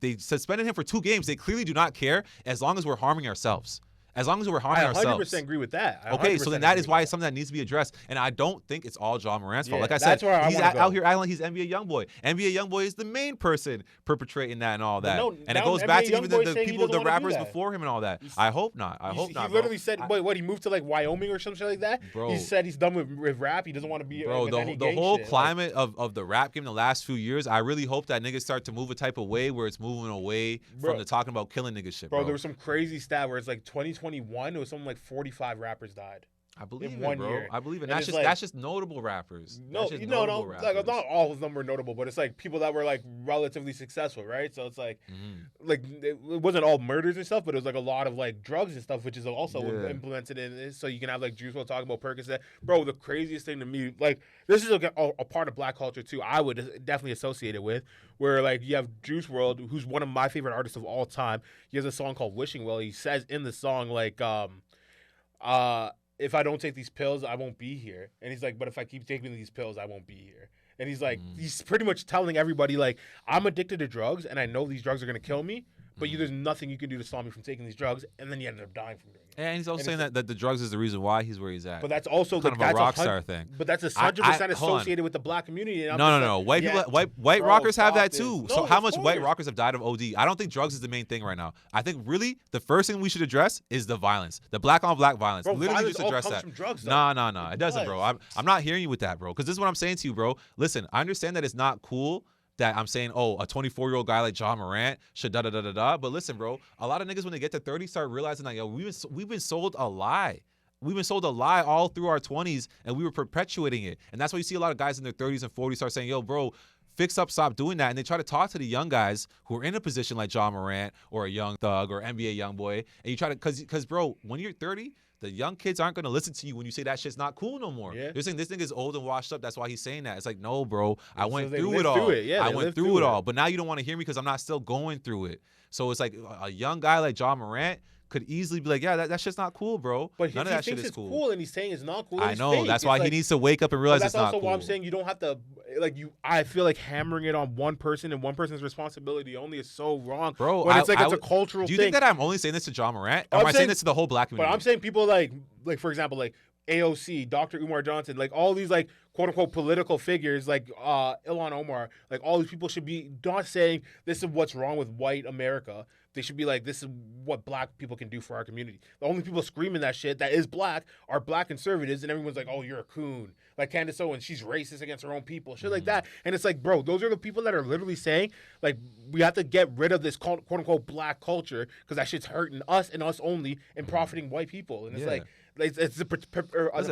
They suspended him for 2 games. They clearly do not care as long as we're harming ourselves. As long as we're harming I ourselves. 100% agree with that. I Okay, so 100% then that agree is why with it's something that needs to be addressed. And I don't think it's all John Morant's fault. Yeah, Like I that's said, where I he's wanna out go. here acting like he's NBA Youngboy. NBA Youngboy is the main person perpetrating that and all that. no, and it now goes back NBA to even Youngboy the saying he people, doesn't the wanna do rappers that. before him and all that. I hope not. I hope not, He bro. literally said, what, he moved to like Wyoming or something like that? Bro. He said he's done with rap. He doesn't want to be Bro, with any the gang whole shit. Like, climate of the rap game the last few years, I really hope that niggas start to move a type of way where it's moving away Bro. from the talking about killing niggas shit, bro. Bro, there was some crazy stat where it's like 2021, it was something like 45 rappers died. I believe in it, 1 bro. year. I believe it. And That's it's just like- that's just notable rappers. No, That's just no, notable like rappers. not all of them were notable, but it's like people that were like relatively successful, right? So it's like, Mhm. like it wasn't all murders and stuff, but it was like a lot of like drugs and stuff, which is also Yeah. implemented in this. So you can have like Juice WRLD talking about Percocet. Bro, the craziest thing to me, like this is a part of black culture too. I would definitely associate it with, where like you have Juice WRLD, who's one of my favorite artists of all time. He has a song called Wishing Well. He says in the song like, if I don't take these pills, I won't be here. And he's like, but if I keep taking these pills, I won't be here. And he's like, he's pretty much telling everybody, like, I'm addicted to drugs, and I know these drugs are going to kill me, but there's nothing you can do to stop me from taking these drugs. And then you ended up dying from doing it. And he's also And saying it's- that the drugs is the reason why he's where he's at. But that's also kind like, of a that's rock 100 star thing. But that's I- 100% hold on. associated with the black community. And I'm No, just no. like, White bro, rockers have stop that this. too. No, So how of much white course. rockers have died of OD? I don't think drugs is the main thing right now. I think really the first thing we should address is the violence, the black on black violence. Bro, Literally violence just all address comes that. from drugs, though. Nah. It doesn't, bro. does. I'm not hearing you with that, bro. Because this is what I'm saying to you, bro. Listen, I understand that it's not cool that I'm saying, oh, a 24-year-old guy like John Morant should da-da-da-da-da. But listen, bro, a lot of niggas when they get to 30 start realizing that, yo, we've been sold a lie. We've been sold a lie all through our 20s, and we were perpetuating it. And that's why you see a lot of guys in their 30s and 40s start saying, yo, bro, fix up, stop doing that. And they try to talk to the young guys who are in a position like John Morant or a Young Thug or NBA Youngboy. And you try to, because bro, when you're 30, the young kids aren't going to listen to you when you say that shit's not cool no more. Yeah. They're saying this nigga's old and washed up. That's why he's saying that. It's like, no, bro. I So went they through lived it all. through it. Yeah, I they went lived through through it it. all. But now you don't want to hear me because I'm not still going through it. So it's like a young guy like John Morant could easily be like, yeah, that shit's not cool, bro. But None he of that shit thinks is it's cool. and he's saying it's not cool. I it's know. fake. That's It's why he like- needs to wake up and realize But it's that's not also cool. why I'm saying you don't have to I feel like hammering it on one person and one person's responsibility only is so wrong. Bro, when it's like I it's a would- cultural Do you thing. think that I'm only saying this to John Morant? Or I'm am I saying saying- this to the whole black But community? I'm saying people like for example, like AOC, Dr. Umar Johnson, like all these like quote unquote political figures, like Ilhan Omar, like all these people should be not saying this is what's wrong with white America. They should be like, this is what black people can do for our community. The only people screaming that shit that is black are black conservatives, and everyone's like, oh, you're a coon. Like Candace Owens, she's racist against her own people, shit like that. And it's like, bro, those are the people that are literally saying, like, we have to get rid of this quote unquote black culture because that shit's hurting us and us only and profiting white people. And it's like, it's a Listen,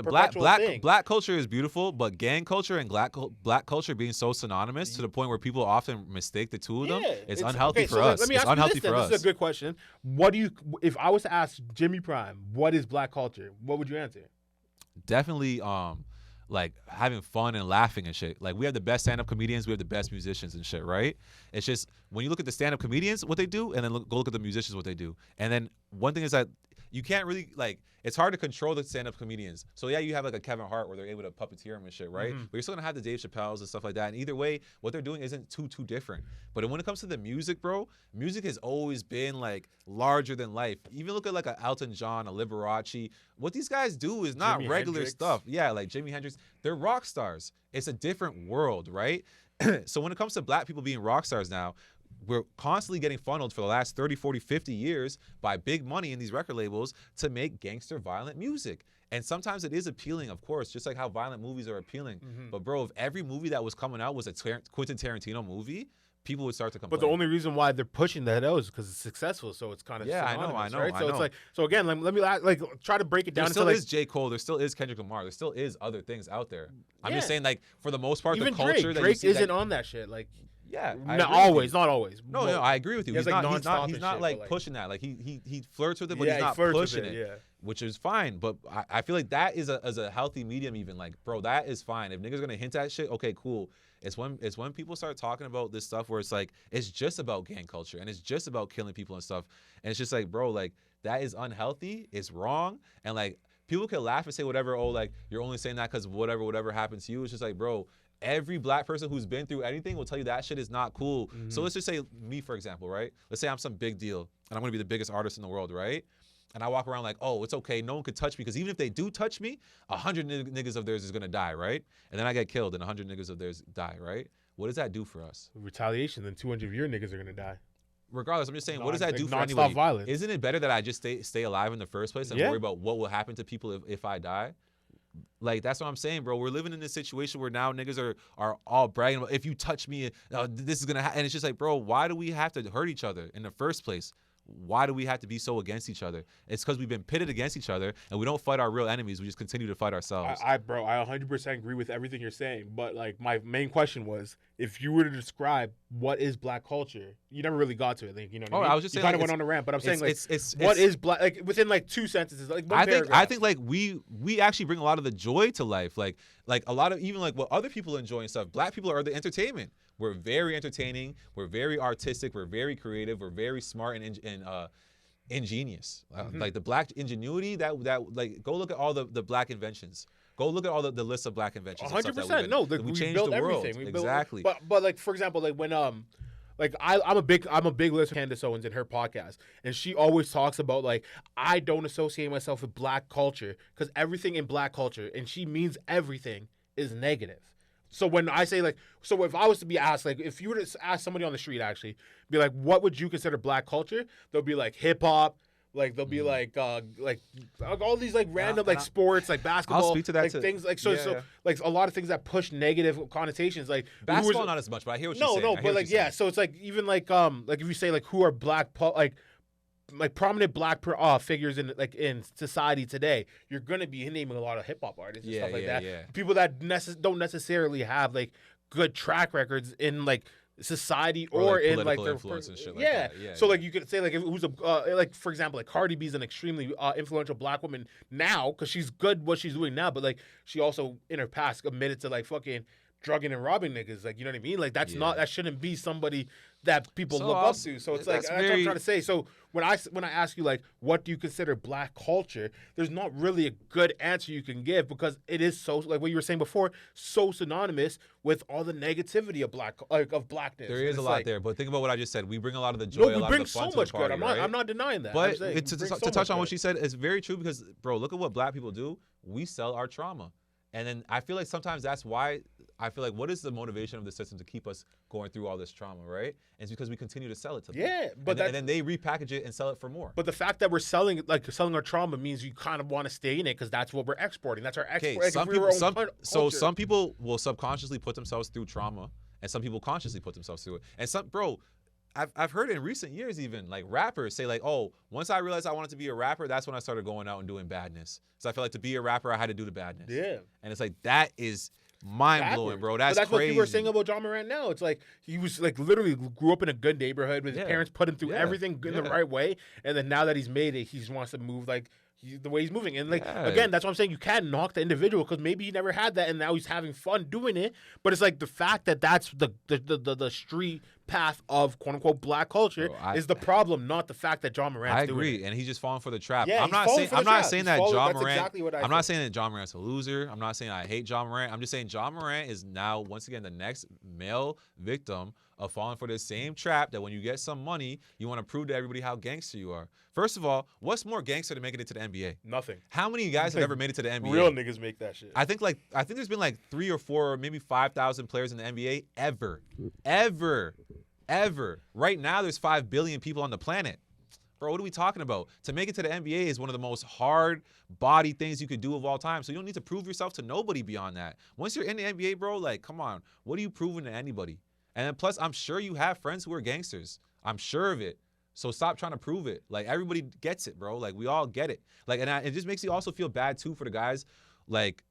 perpetual thing. black culture is beautiful, but gang culture and black culture being so synonymous to the point where people often mistake the two of them, it's unhealthy for us. It's unhealthy for us. This is a good question. What do you, if I was to ask Jimmy Prime, what is black culture? What would you answer? Definitely, like having fun and laughing and shit. Like we have the best stand-up comedians, we have the best musicians and shit, right? It's just when you look at the stand-up comedians, what they do, and then go look at the musicians, what they do. And then one thing is that you can't really, like, it's hard to control the stand-up comedians. So yeah, you have like a Kevin Hart where they're able to puppeteer him and shit, right? But you're still gonna have the Dave Chappelles and stuff like that. And either way, what they're doing isn't too different. But when it comes to the music, bro, music has always been like larger than life. Even look at like a Elton John, a Liberace. What these guys do is not Jimi regular Hendrix. stuff. Yeah, like Jimi Hendrix. They're rock stars. It's a different world, right? So when it comes to black people being rock stars now, we're constantly getting funneled for the last 30, 40, 50 years by big money in these record labels to make gangster violent music. And sometimes it is appealing, of course, just like how violent movies are appealing. But bro, if every movie that was coming out was a Quentin Tarantino movie, people would start to complain. But the only reason why they're pushing that out is because it's successful, so it's kind of I know. Right? So it's like, so again, let me like try to break it down. There still into is J. Cole. There still is Kendrick Lamar. There still is other things out there. I'm just Yeah. saying, like, for the most part, even the culture Drake that isn't on that shit. Like, yeah, not always. No, I agree with you. He has, He's like, not nonstop he's and not shit, like but, like- pushing that. Like he flirts with it, but Yeah, he's he not flirts with pushing it, it. yeah. Which is fine. But I feel like that is a healthy medium. Even like, bro, that is fine. If niggas gonna hint at shit, okay, cool. It's when people start talking about this stuff where it's like it's just about gang culture and it's just about killing people and stuff, and it's just like, bro, like that is unhealthy. It's wrong, and like people can laugh and say whatever. Oh, like you're only saying that because whatever happened to you. It's just like, bro. Every black person who's been through anything will tell you that shit is not cool. So let's just say me, for example, right? Let's say I'm some big deal and I'm gonna be the biggest artist in the world, right? And I walk around like, oh, it's okay, no one could touch me because even if they do touch me, 100 niggas of theirs is gonna die, right? And then I get killed and 100 niggas of theirs die, right? What does that do for us? retaliation, then 200 of your niggas are gonna die. Regardless, I'm just saying, what does that Like do for nonstop anybody? violence. Isn't it better that I just stay alive in the first place and Yeah. worry about what will happen to people if I die? Like, that's what I'm saying, bro. We're living in this situation where now niggas are all bragging about, if you touch me, this is going to happen. And it's just like, bro, why do we have to hurt each other in the first place? Why do we have to be so against each other? It's because we've been pitted against each other, and we don't fight our real enemies. We just continue to fight ourselves. Bro, I 100% agree with everything you're saying. But like, my main question was, if you were to describe what is black culture, you never really got to it. Like, you know what I mean? I was just you saying, kind of like, went on a rant, but I'm saying, like, it's what is black? Like within like 2 sentences, like one paragraph. I think like we actually bring a lot of the joy to life. Like a lot of even like what other people enjoy and stuff. Black people are the entertainment. We're very entertaining. We're very artistic. We're very creative. We're very smart and ingenious. Like the black ingenuity that like go look at all the black inventions. Go look at all the list of black inventions. 100%. No, we changed built the world. everything. Exactly. But like, for example, like when like I'm a big listener to Candace Owens in her podcast, and she always talks about like, I don't associate myself with black culture because everything in black culture, and she means everything, is negative. So when I say like, so if I was to be asked, like, if you were to ask somebody on the street, actually, be like, what would you consider black culture? They'll be like hip hop. Like they'll be like all these like random like sports, like basketball. I'll speak to that like too. things like so like a lot of things that push negative connotations. Like Basketball not as much, but I hear what you're saying. No, but like yeah. So it's like even like if you say like who are black like prominent black figures in society today, you're gonna be naming a lot of hip hop artists and stuff like that. Yeah. People that don't necessarily have like good track records in like society or like in like their influence and shit like yeah. that. Yeah. So like you could say like if who's a like for example like Cardi B is an extremely influential black woman now because she's good what she's doing now, but like she also in her past admitted to like fucking drugging and robbing niggas. Like, you know what I mean? Like that shouldn't be somebody that people look up to. So it's like that's what I'm trying to say. So when I ask you like what do you consider black culture, there's not really a good answer you can give because it is so like what you were saying before, so synonymous with all the negativity of blackness. There is a lot like, there, but think about what I just said. We bring a lot of the joy, a lot of the fun to the party, I'm not denying that. But to touch on what she said, it's very true because, bro, look at what black people do. We sell our trauma. And then I feel like sometimes that's why I feel like what is the motivation of the system to keep us going through all this trauma, right? And it's because we continue to sell it to them. Yeah, but and then they repackage it and sell it for more. But the fact that we're selling our trauma means you kind of want to stay in it because that's what we're exporting. That's our export. Okay, some people will subconsciously put themselves through trauma, and some people consciously put themselves through it. And some, bro, I've heard in recent years even like rappers say like, oh, once I realized I wanted to be a rapper, that's when I started going out and doing badness. So I feel like to be a rapper, I had to do the badness. Yeah. And it's like that is mind blowing, bro. That's crazy. What people are saying about Ja Morant now. It's like he was like literally grew up in a good neighborhood with his parents put him through everything in the right way, and then now that he's made it, he just wants to move like the way he's moving. And like again, that's what I'm saying. You can't knock the individual because maybe he never had that, and now he's having fun doing it. But it's like the fact that that's the street path of quote unquote black culture is the problem, not the fact that Ja Morant's doing it. I agree, and he's just falling for the trap. Yeah, I'm not saying that Ja Morant. Exactly what I'm not saying that Ja Morant's a loser. I'm not saying I hate Ja Morant. I'm just saying Ja Morant is now once again the next male victim of falling for this same trap that when you get some money, you want to prove to everybody how gangster you are. First of all, what's more gangster than making it to the NBA? Nothing. How many guys have ever made it to the NBA? Real niggas make that shit. I think there's been like 3 or 4 or maybe 5,000 players in the NBA ever. Right now, there's 5 billion people on the planet. Bro, what are we talking about? To make it to the NBA is one of the most hard body things you could do of all time. So you don't need to prove yourself to nobody beyond that. Once you're in the NBA, bro, like, come on. What are you proving to anybody? And then plus, I'm sure you have friends who are gangsters. I'm sure of it. So stop trying to prove it. Like, everybody gets it, bro. Like, we all get it. Like, and it just makes you also feel bad, too, for the guys. Like,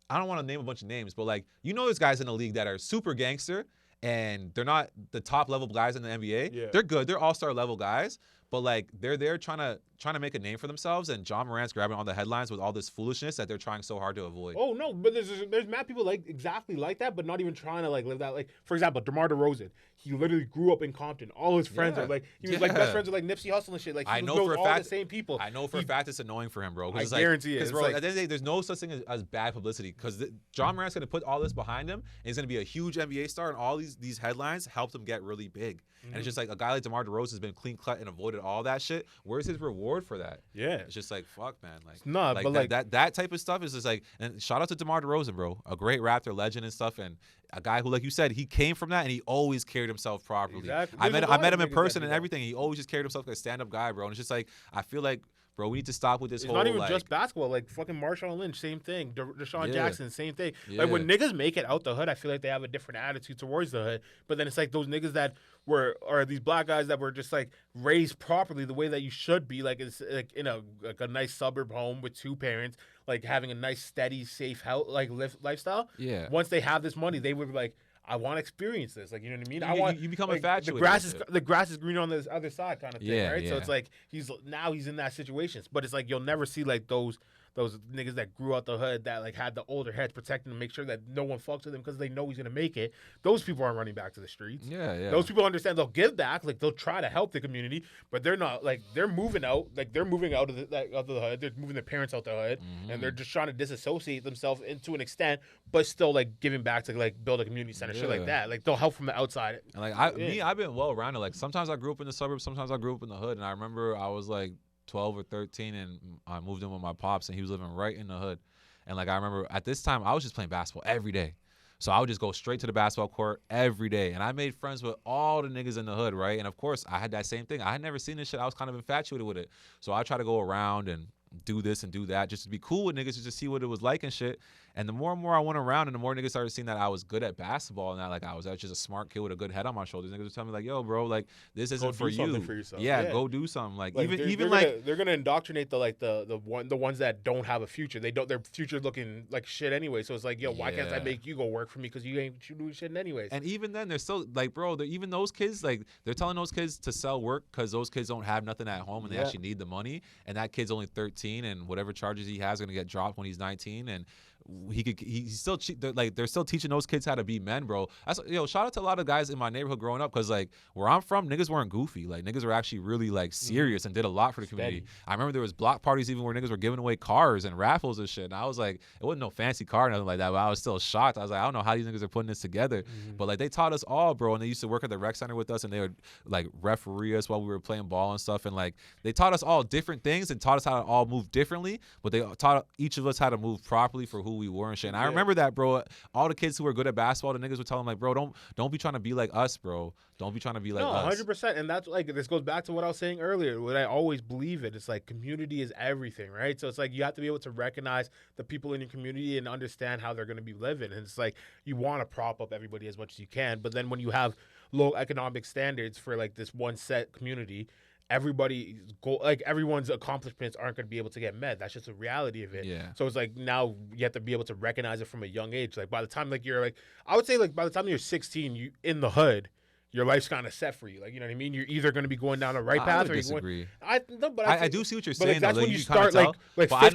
I don't want to name a bunch of names, but, like, you know there's guys in the league that are super gangster, and they're not the top level guys in the NBA. Yeah. They're good. They're all-star level guys. But, like, they're there trying to make a name for themselves, and Ja Morant's grabbing all the headlines with all this foolishness that they're trying so hard to avoid. Oh, no, but there's mad people like exactly like that, but not even trying to, like, live that. Like, for example, DeMar DeRozan, he literally grew up in Compton. All his friends are, like, he was, like, best friends with, like, Nipsey Hussle and shit. Like, he knows all the same people. I know for a fact it's annoying for him, bro. I guarantee it. Because, bro, at the end of the day, there's no such thing as bad publicity, because Ja Morant's going to put all this behind him, and he's going to be a huge NBA star, and all these headlines helped him get really big. And it's just like a guy like DeMar DeRozan has been clean cut and avoided all that shit. Where's his reward for that? Yeah. It's just like, fuck, man. Like, nah, like but that type of stuff is just like, and shout out to DeMar DeRozan, bro. A great Raptor legend and stuff, and a guy who, like you said, he came from that and he always carried himself properly. Exactly. I met him in person and everything. He always just carried himself like a stand-up guy, bro. And it's just like, I feel like, bro, we need to stop with this whole, not even like, just basketball. Like, fucking Marshawn Lynch, same thing. Deshaun Jackson, same thing. Yeah. Like, when niggas make it out the hood, I feel like they have a different attitude towards the hood. But then it's like those niggas that are these black guys that were just, like, raised properly the way that you should be. Like, it's like in a nice suburb home with 2 parents, like, having a nice, steady, safe lifestyle. Yeah. Once they have this money, they would be like, I want to experience this. Like, you know what I mean? You become like, infatuated. the grass is green on the other side kind of thing, right? Yeah. So it's like he's in that situation. But it's like you'll never see like those niggas that grew out the hood that like had the older heads protecting him, make sure that no one fucks with him because they know he's gonna make it. Those people aren't running back to the streets. Yeah. Those people understand they'll give back, like they'll try to help the community, but they're not like they're moving out of the hood. They're moving their parents out the hood, and they're just trying to disassociate themselves to an extent, but still like giving back to like build a community center, shit like that. Like they'll help from the outside. And like I've been well rounded. Like sometimes I grew up in the suburbs, sometimes I grew up in the hood, and I remember I was like 12 or 13 and I moved in with my pops and he was living right in the hood. And like I remember at this time I was just playing basketball every day. So I would just go straight to the basketball court every day. And I made friends with all the niggas in the hood, right? And of course I had that same thing. I had never seen this shit. I was kind of infatuated with it. So I try to go around and do this and do that just to be cool with niggas, just to see what it was like and shit. And the more and more I went around and the more niggas started seeing that I was good at basketball and that like I was just a smart kid with a good head on my shoulders, niggas would tell me like, yo, bro, like this isn't for you. For yourself. Yeah, go do something. Like they're gonna indoctrinate the ones that don't have a future. Their future looking like shit anyway. So it's like, yo, why can't I make you go work for me because you ain't doing shit anyways? And even then they're still like, bro, even those kids, like they're telling those kids to sell work because those kids don't have nothing at home and they actually need the money. And that kid's only 13 and whatever charges he has are gonna get dropped when he's 19 and he's still they're still teaching those kids how to be men, bro. Shout out to a lot of guys in my neighborhood growing up because like where I'm from, niggas weren't goofy. Like niggas were actually really like serious and did a lot for the community. I remember there was block parties even where niggas were giving away cars and raffles and shit. And I was like, it wasn't no fancy car or nothing like that, but I was still shocked. I was like, I don't know how these niggas are putting this together. But like they taught us all, bro. And they used to work at the rec center with us and they would like referee us while we were playing ball and stuff. And like they taught us all different things and taught us how to all move differently, but they taught each of us how to move properly for who who we were and shit. And I remember that, bro. All the kids who were good at basketball, the niggas would tell them like, bro, don't be trying to be like us, bro. Don't be trying to be like us. 100%. And that's like, this goes back to what I was saying earlier. What I always believe it. It's like community is everything, right? So it's like you have to be able to recognize the people in your community and understand how they're going to be living. And it's like you want to prop up everybody as much as you can, but then when you have low economic standards for like this one set community, everyone's accomplishments aren't going to be able to get met. That's just the reality of it. Yeah. So it's like now you have to be able to recognize it from a young age. Like by the time like you're like, I would say like by the time you're 16, you in the hood, your life's kind of set for you. Like, you know what I mean? You're either going to be going down the right path or you're disagree. going. I do see what you're saying. That's though. when Like, you start like 15, I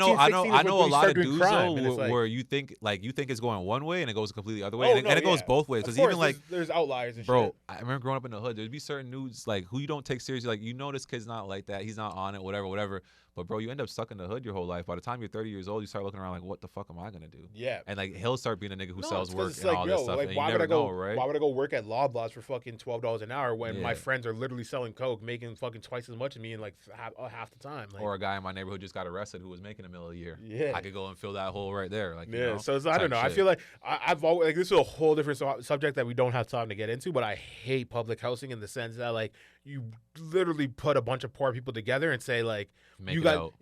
know a lot of dudes though like, where you think it's going one way and it goes completely the other way, and it goes both ways. Because even like there's outliers and bro, shit. I remember growing up in the hood. There'd be certain dudes like who you don't take seriously. Like, you know, this kid's not like that. He's not on it. Whatever. But bro, you end up stuck in the hood your whole life. By the time you're 30 years old, you start looking around like, what the fuck am I gonna do? Yeah. And like he'll start being a nigga who sells work and like, all this stuff. Like, and why you would never I go? know, right? Why would I go work at Loblaws for fucking $12 an hour when my friends are literally selling coke, making fucking twice as much as me in like half the time? Like, or a guy in my neighborhood just got arrested who was making $1 million a year. Yeah. I could go and fill that hole right there. Like, yeah. You know, So it's, I don't know. shit. I feel like I've always like this is a whole different subject that we don't have time to get into. But I hate public housing in the sense that like you literally put a bunch of poor people together and say like make it out.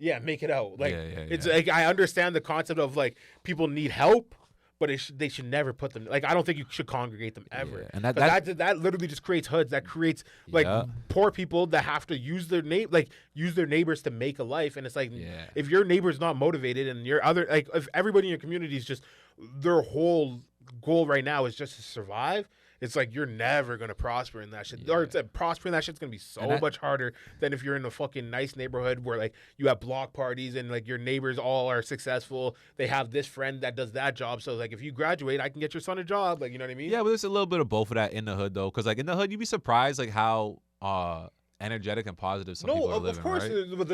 Like it's like I understand the concept of like people need help, but they should never put them like I don't think you should congregate them ever. Yeah. And that literally just creates hoods. That creates like poor people that have to use their neighbors to make a life. And it's like if your neighbor's not motivated and your other like if everybody in your community is just their whole goal right now is just to survive. It's like you're never gonna prosper in that shit. Yeah. Or it's prospering that shit's gonna be so much harder than if you're in a fucking nice neighborhood where like you have block parties and like your neighbors all are successful. They have this friend that does that job. So like if you graduate, I can get your son a job. Like, you know what I mean? Yeah, but there's a little bit of both of that in the hood though, because like in the hood you'd be surprised like how energetic and positive some people are living, of course, right? But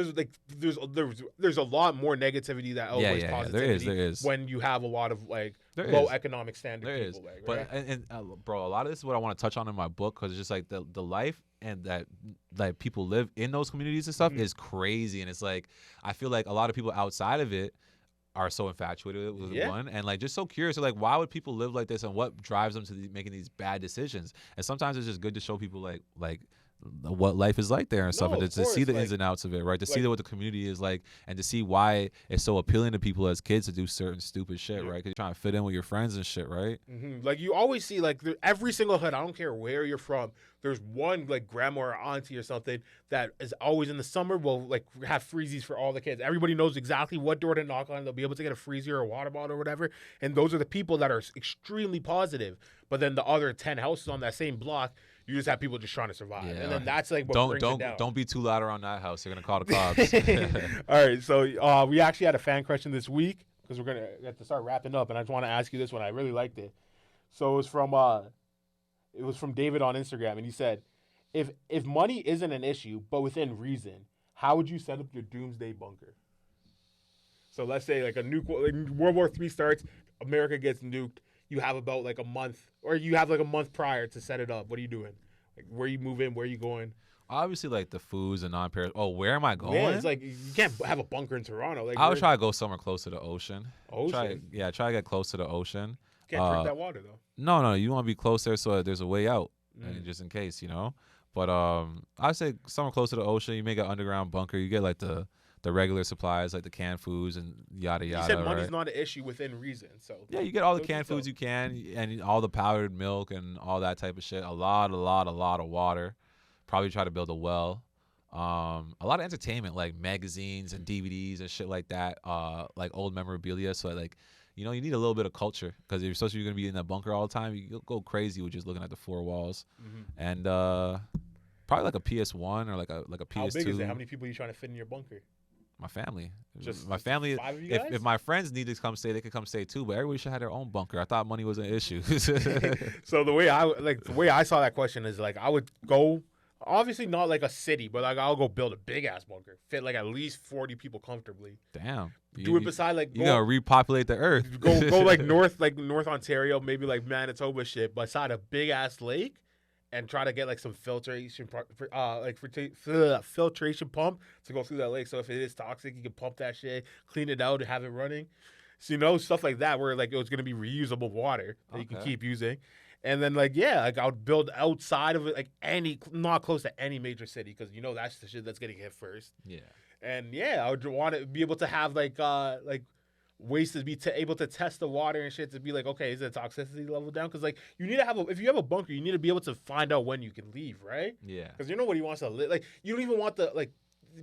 there's a lot more negativity that outweighs positivity. There is. When you have a lot of like low economic standard people. Like, but and bro, a lot of this is what I want to touch on in my book because it's just like the life and that like people live in those communities and stuff is crazy, and it's like I feel like a lot of people outside of it are so infatuated with one and like just so curious like why would people live like this and what drives them to making these bad decisions. And sometimes it's just good to show people like what life is like there and stuff, and to see the ins and outs of it, right? To see what the community is like, and to see why it's so appealing to people as kids to do certain stupid shit, right? Because you're trying to fit in with your friends and shit, right? Mm-hmm. Like you always see, like every single hood, I don't care where you're from, there's one like grandma or auntie or something that is always in the summer will like have freezies for all the kids. Everybody knows exactly what door to knock on. They'll be able to get a freezer or a water bottle or whatever. And those are the people that are extremely positive. But then the other 10 houses on that same block, you just have people just trying to survive. Yeah. And then that's like what brings it down. Don't be too loud around that house. You're going to call the cops. All right. So we actually had a fan question this week because we're going to have to start wrapping up. And I just want to ask you this one. I really liked it. So it was from David on Instagram. And he said, if money isn't an issue, but within reason, how would you set up your doomsday bunker? So let's say like World War III starts, America gets nuked. You have about like a month, or you have like a month prior to set it up. What are you doing? Like, where you moving? Where are you going? Obviously, like the foods and non-perishable. Oh, where am I going? Yeah, it's like you can't have a bunker in Toronto. Like, I would try to go somewhere close to the ocean. Ocean? Try to get close to the ocean. Can't drink that water though. No, you want to be close there so there's a way out, just in case, you know. But I'd say somewhere close to the ocean. You make an underground bunker. You get like the regular supplies, like the canned foods and yada yada. You said money's not an issue within reason, so yeah, you get all the canned foods you can, and all the powdered milk and all that type of shit. A lot of water. Probably try to build a well. A lot of entertainment, like magazines and DVDs and shit like that. Like old memorabilia. So like, you know, you need a little bit of culture because you're supposed to be gonna be in that bunker all the time. You'll go crazy with just looking at the four walls, and probably like a PS1 or like a PS2. How big is it? How many people are you trying to fit in your bunker? My family. Just my family. 5 of you guys? If my friends need to come stay, they could come stay too. But everybody should have their own bunker. I thought money was an issue. So the way I saw that question is like I would go, obviously not like a city, but like I'll go build a big ass bunker, fit like at least 40 people comfortably. Damn. Do it beside like you gonna repopulate the earth. Go like North Ontario, maybe like Manitoba shit, beside a big ass lake. And try to get like some filtration pump to go through that lake. So if it is toxic, you can pump that shit, clean it out, and have it running. So, you know, stuff like that where like it was gonna be reusable water that you can keep using. And then like like I would build outside of it like not close to any major city because you know that's the shit that's getting hit first. Yeah. And I would want to be able to have like ways to be able to test the water and shit to be like, okay, is the toxicity level down? Because like you need to have if you have a bunker, you need to be able to find out when you can leave, right? Yeah. Because you know what he wants to live. Like you don't even want the like.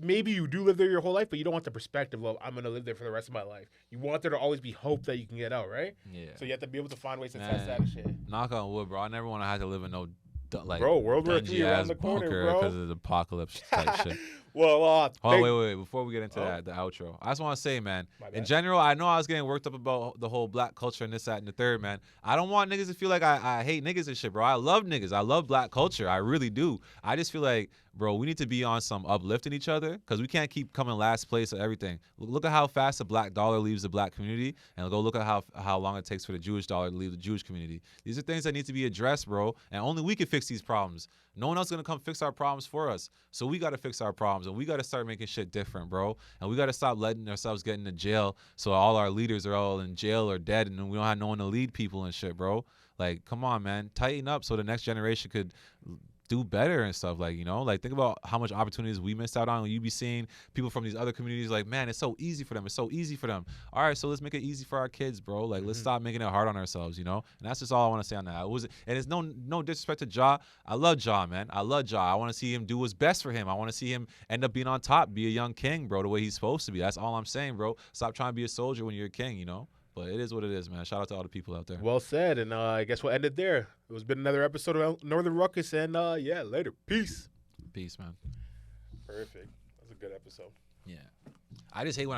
Maybe you do live there your whole life, but you don't want the perspective of I'm gonna live there for the rest of my life. You want there to always be hope that you can get out, right? Yeah. So you have to be able to find ways to test that and shit. Knock on wood, bro. I never want to have to live in no like World War III around the corner, bro, because of the apocalypse type shit. Well, wait. Before we get into the outro, I just want to say, man, in general, I know I was getting worked up about the whole black culture and this, that, and the third, man. I don't want niggas to feel like I hate niggas and shit, bro. I love niggas. I love black culture. I really do. I just feel like, bro, we need to be on some uplifting each other because we can't keep coming last place at everything. Look at how fast the black dollar leaves the black community, and go look at how long it takes for the Jewish dollar to leave the Jewish community. These are things that need to be addressed, bro, and only we can fix these problems. No one else is going to come fix our problems for us. So we got to fix our problems, and we got to start making shit different, bro. And we got to stop letting ourselves get into jail so all our leaders are all in jail or dead, and we don't have no one to lead people and shit, bro. Like, come on, man. Tighten up so the next generation could do better and stuff. Like, you know, like think about how much opportunities we missed out on. When you be seeing people from these other communities like, man, it's so easy for them. It's so easy for them. All right, so let's make it easy for our kids, bro. Like, let's stop making it hard on ourselves, you know? And that's just all I want to say on that. And it's no disrespect to Ja. I love Ja, man. I love Ja. I want to see him do what's best for him. I want to see him end up being on top, be a young king, bro, the way he's supposed to be. That's all I'm saying, bro. Stop trying to be a soldier when you're a king, you know? But it is what it is, man. Shout out to all the people out there. Well said. And I guess we'll end it there. It's been another episode of Northern Ruckus. And later. Peace. Peace, man. Perfect. That's a good episode. Yeah. I just hate when I get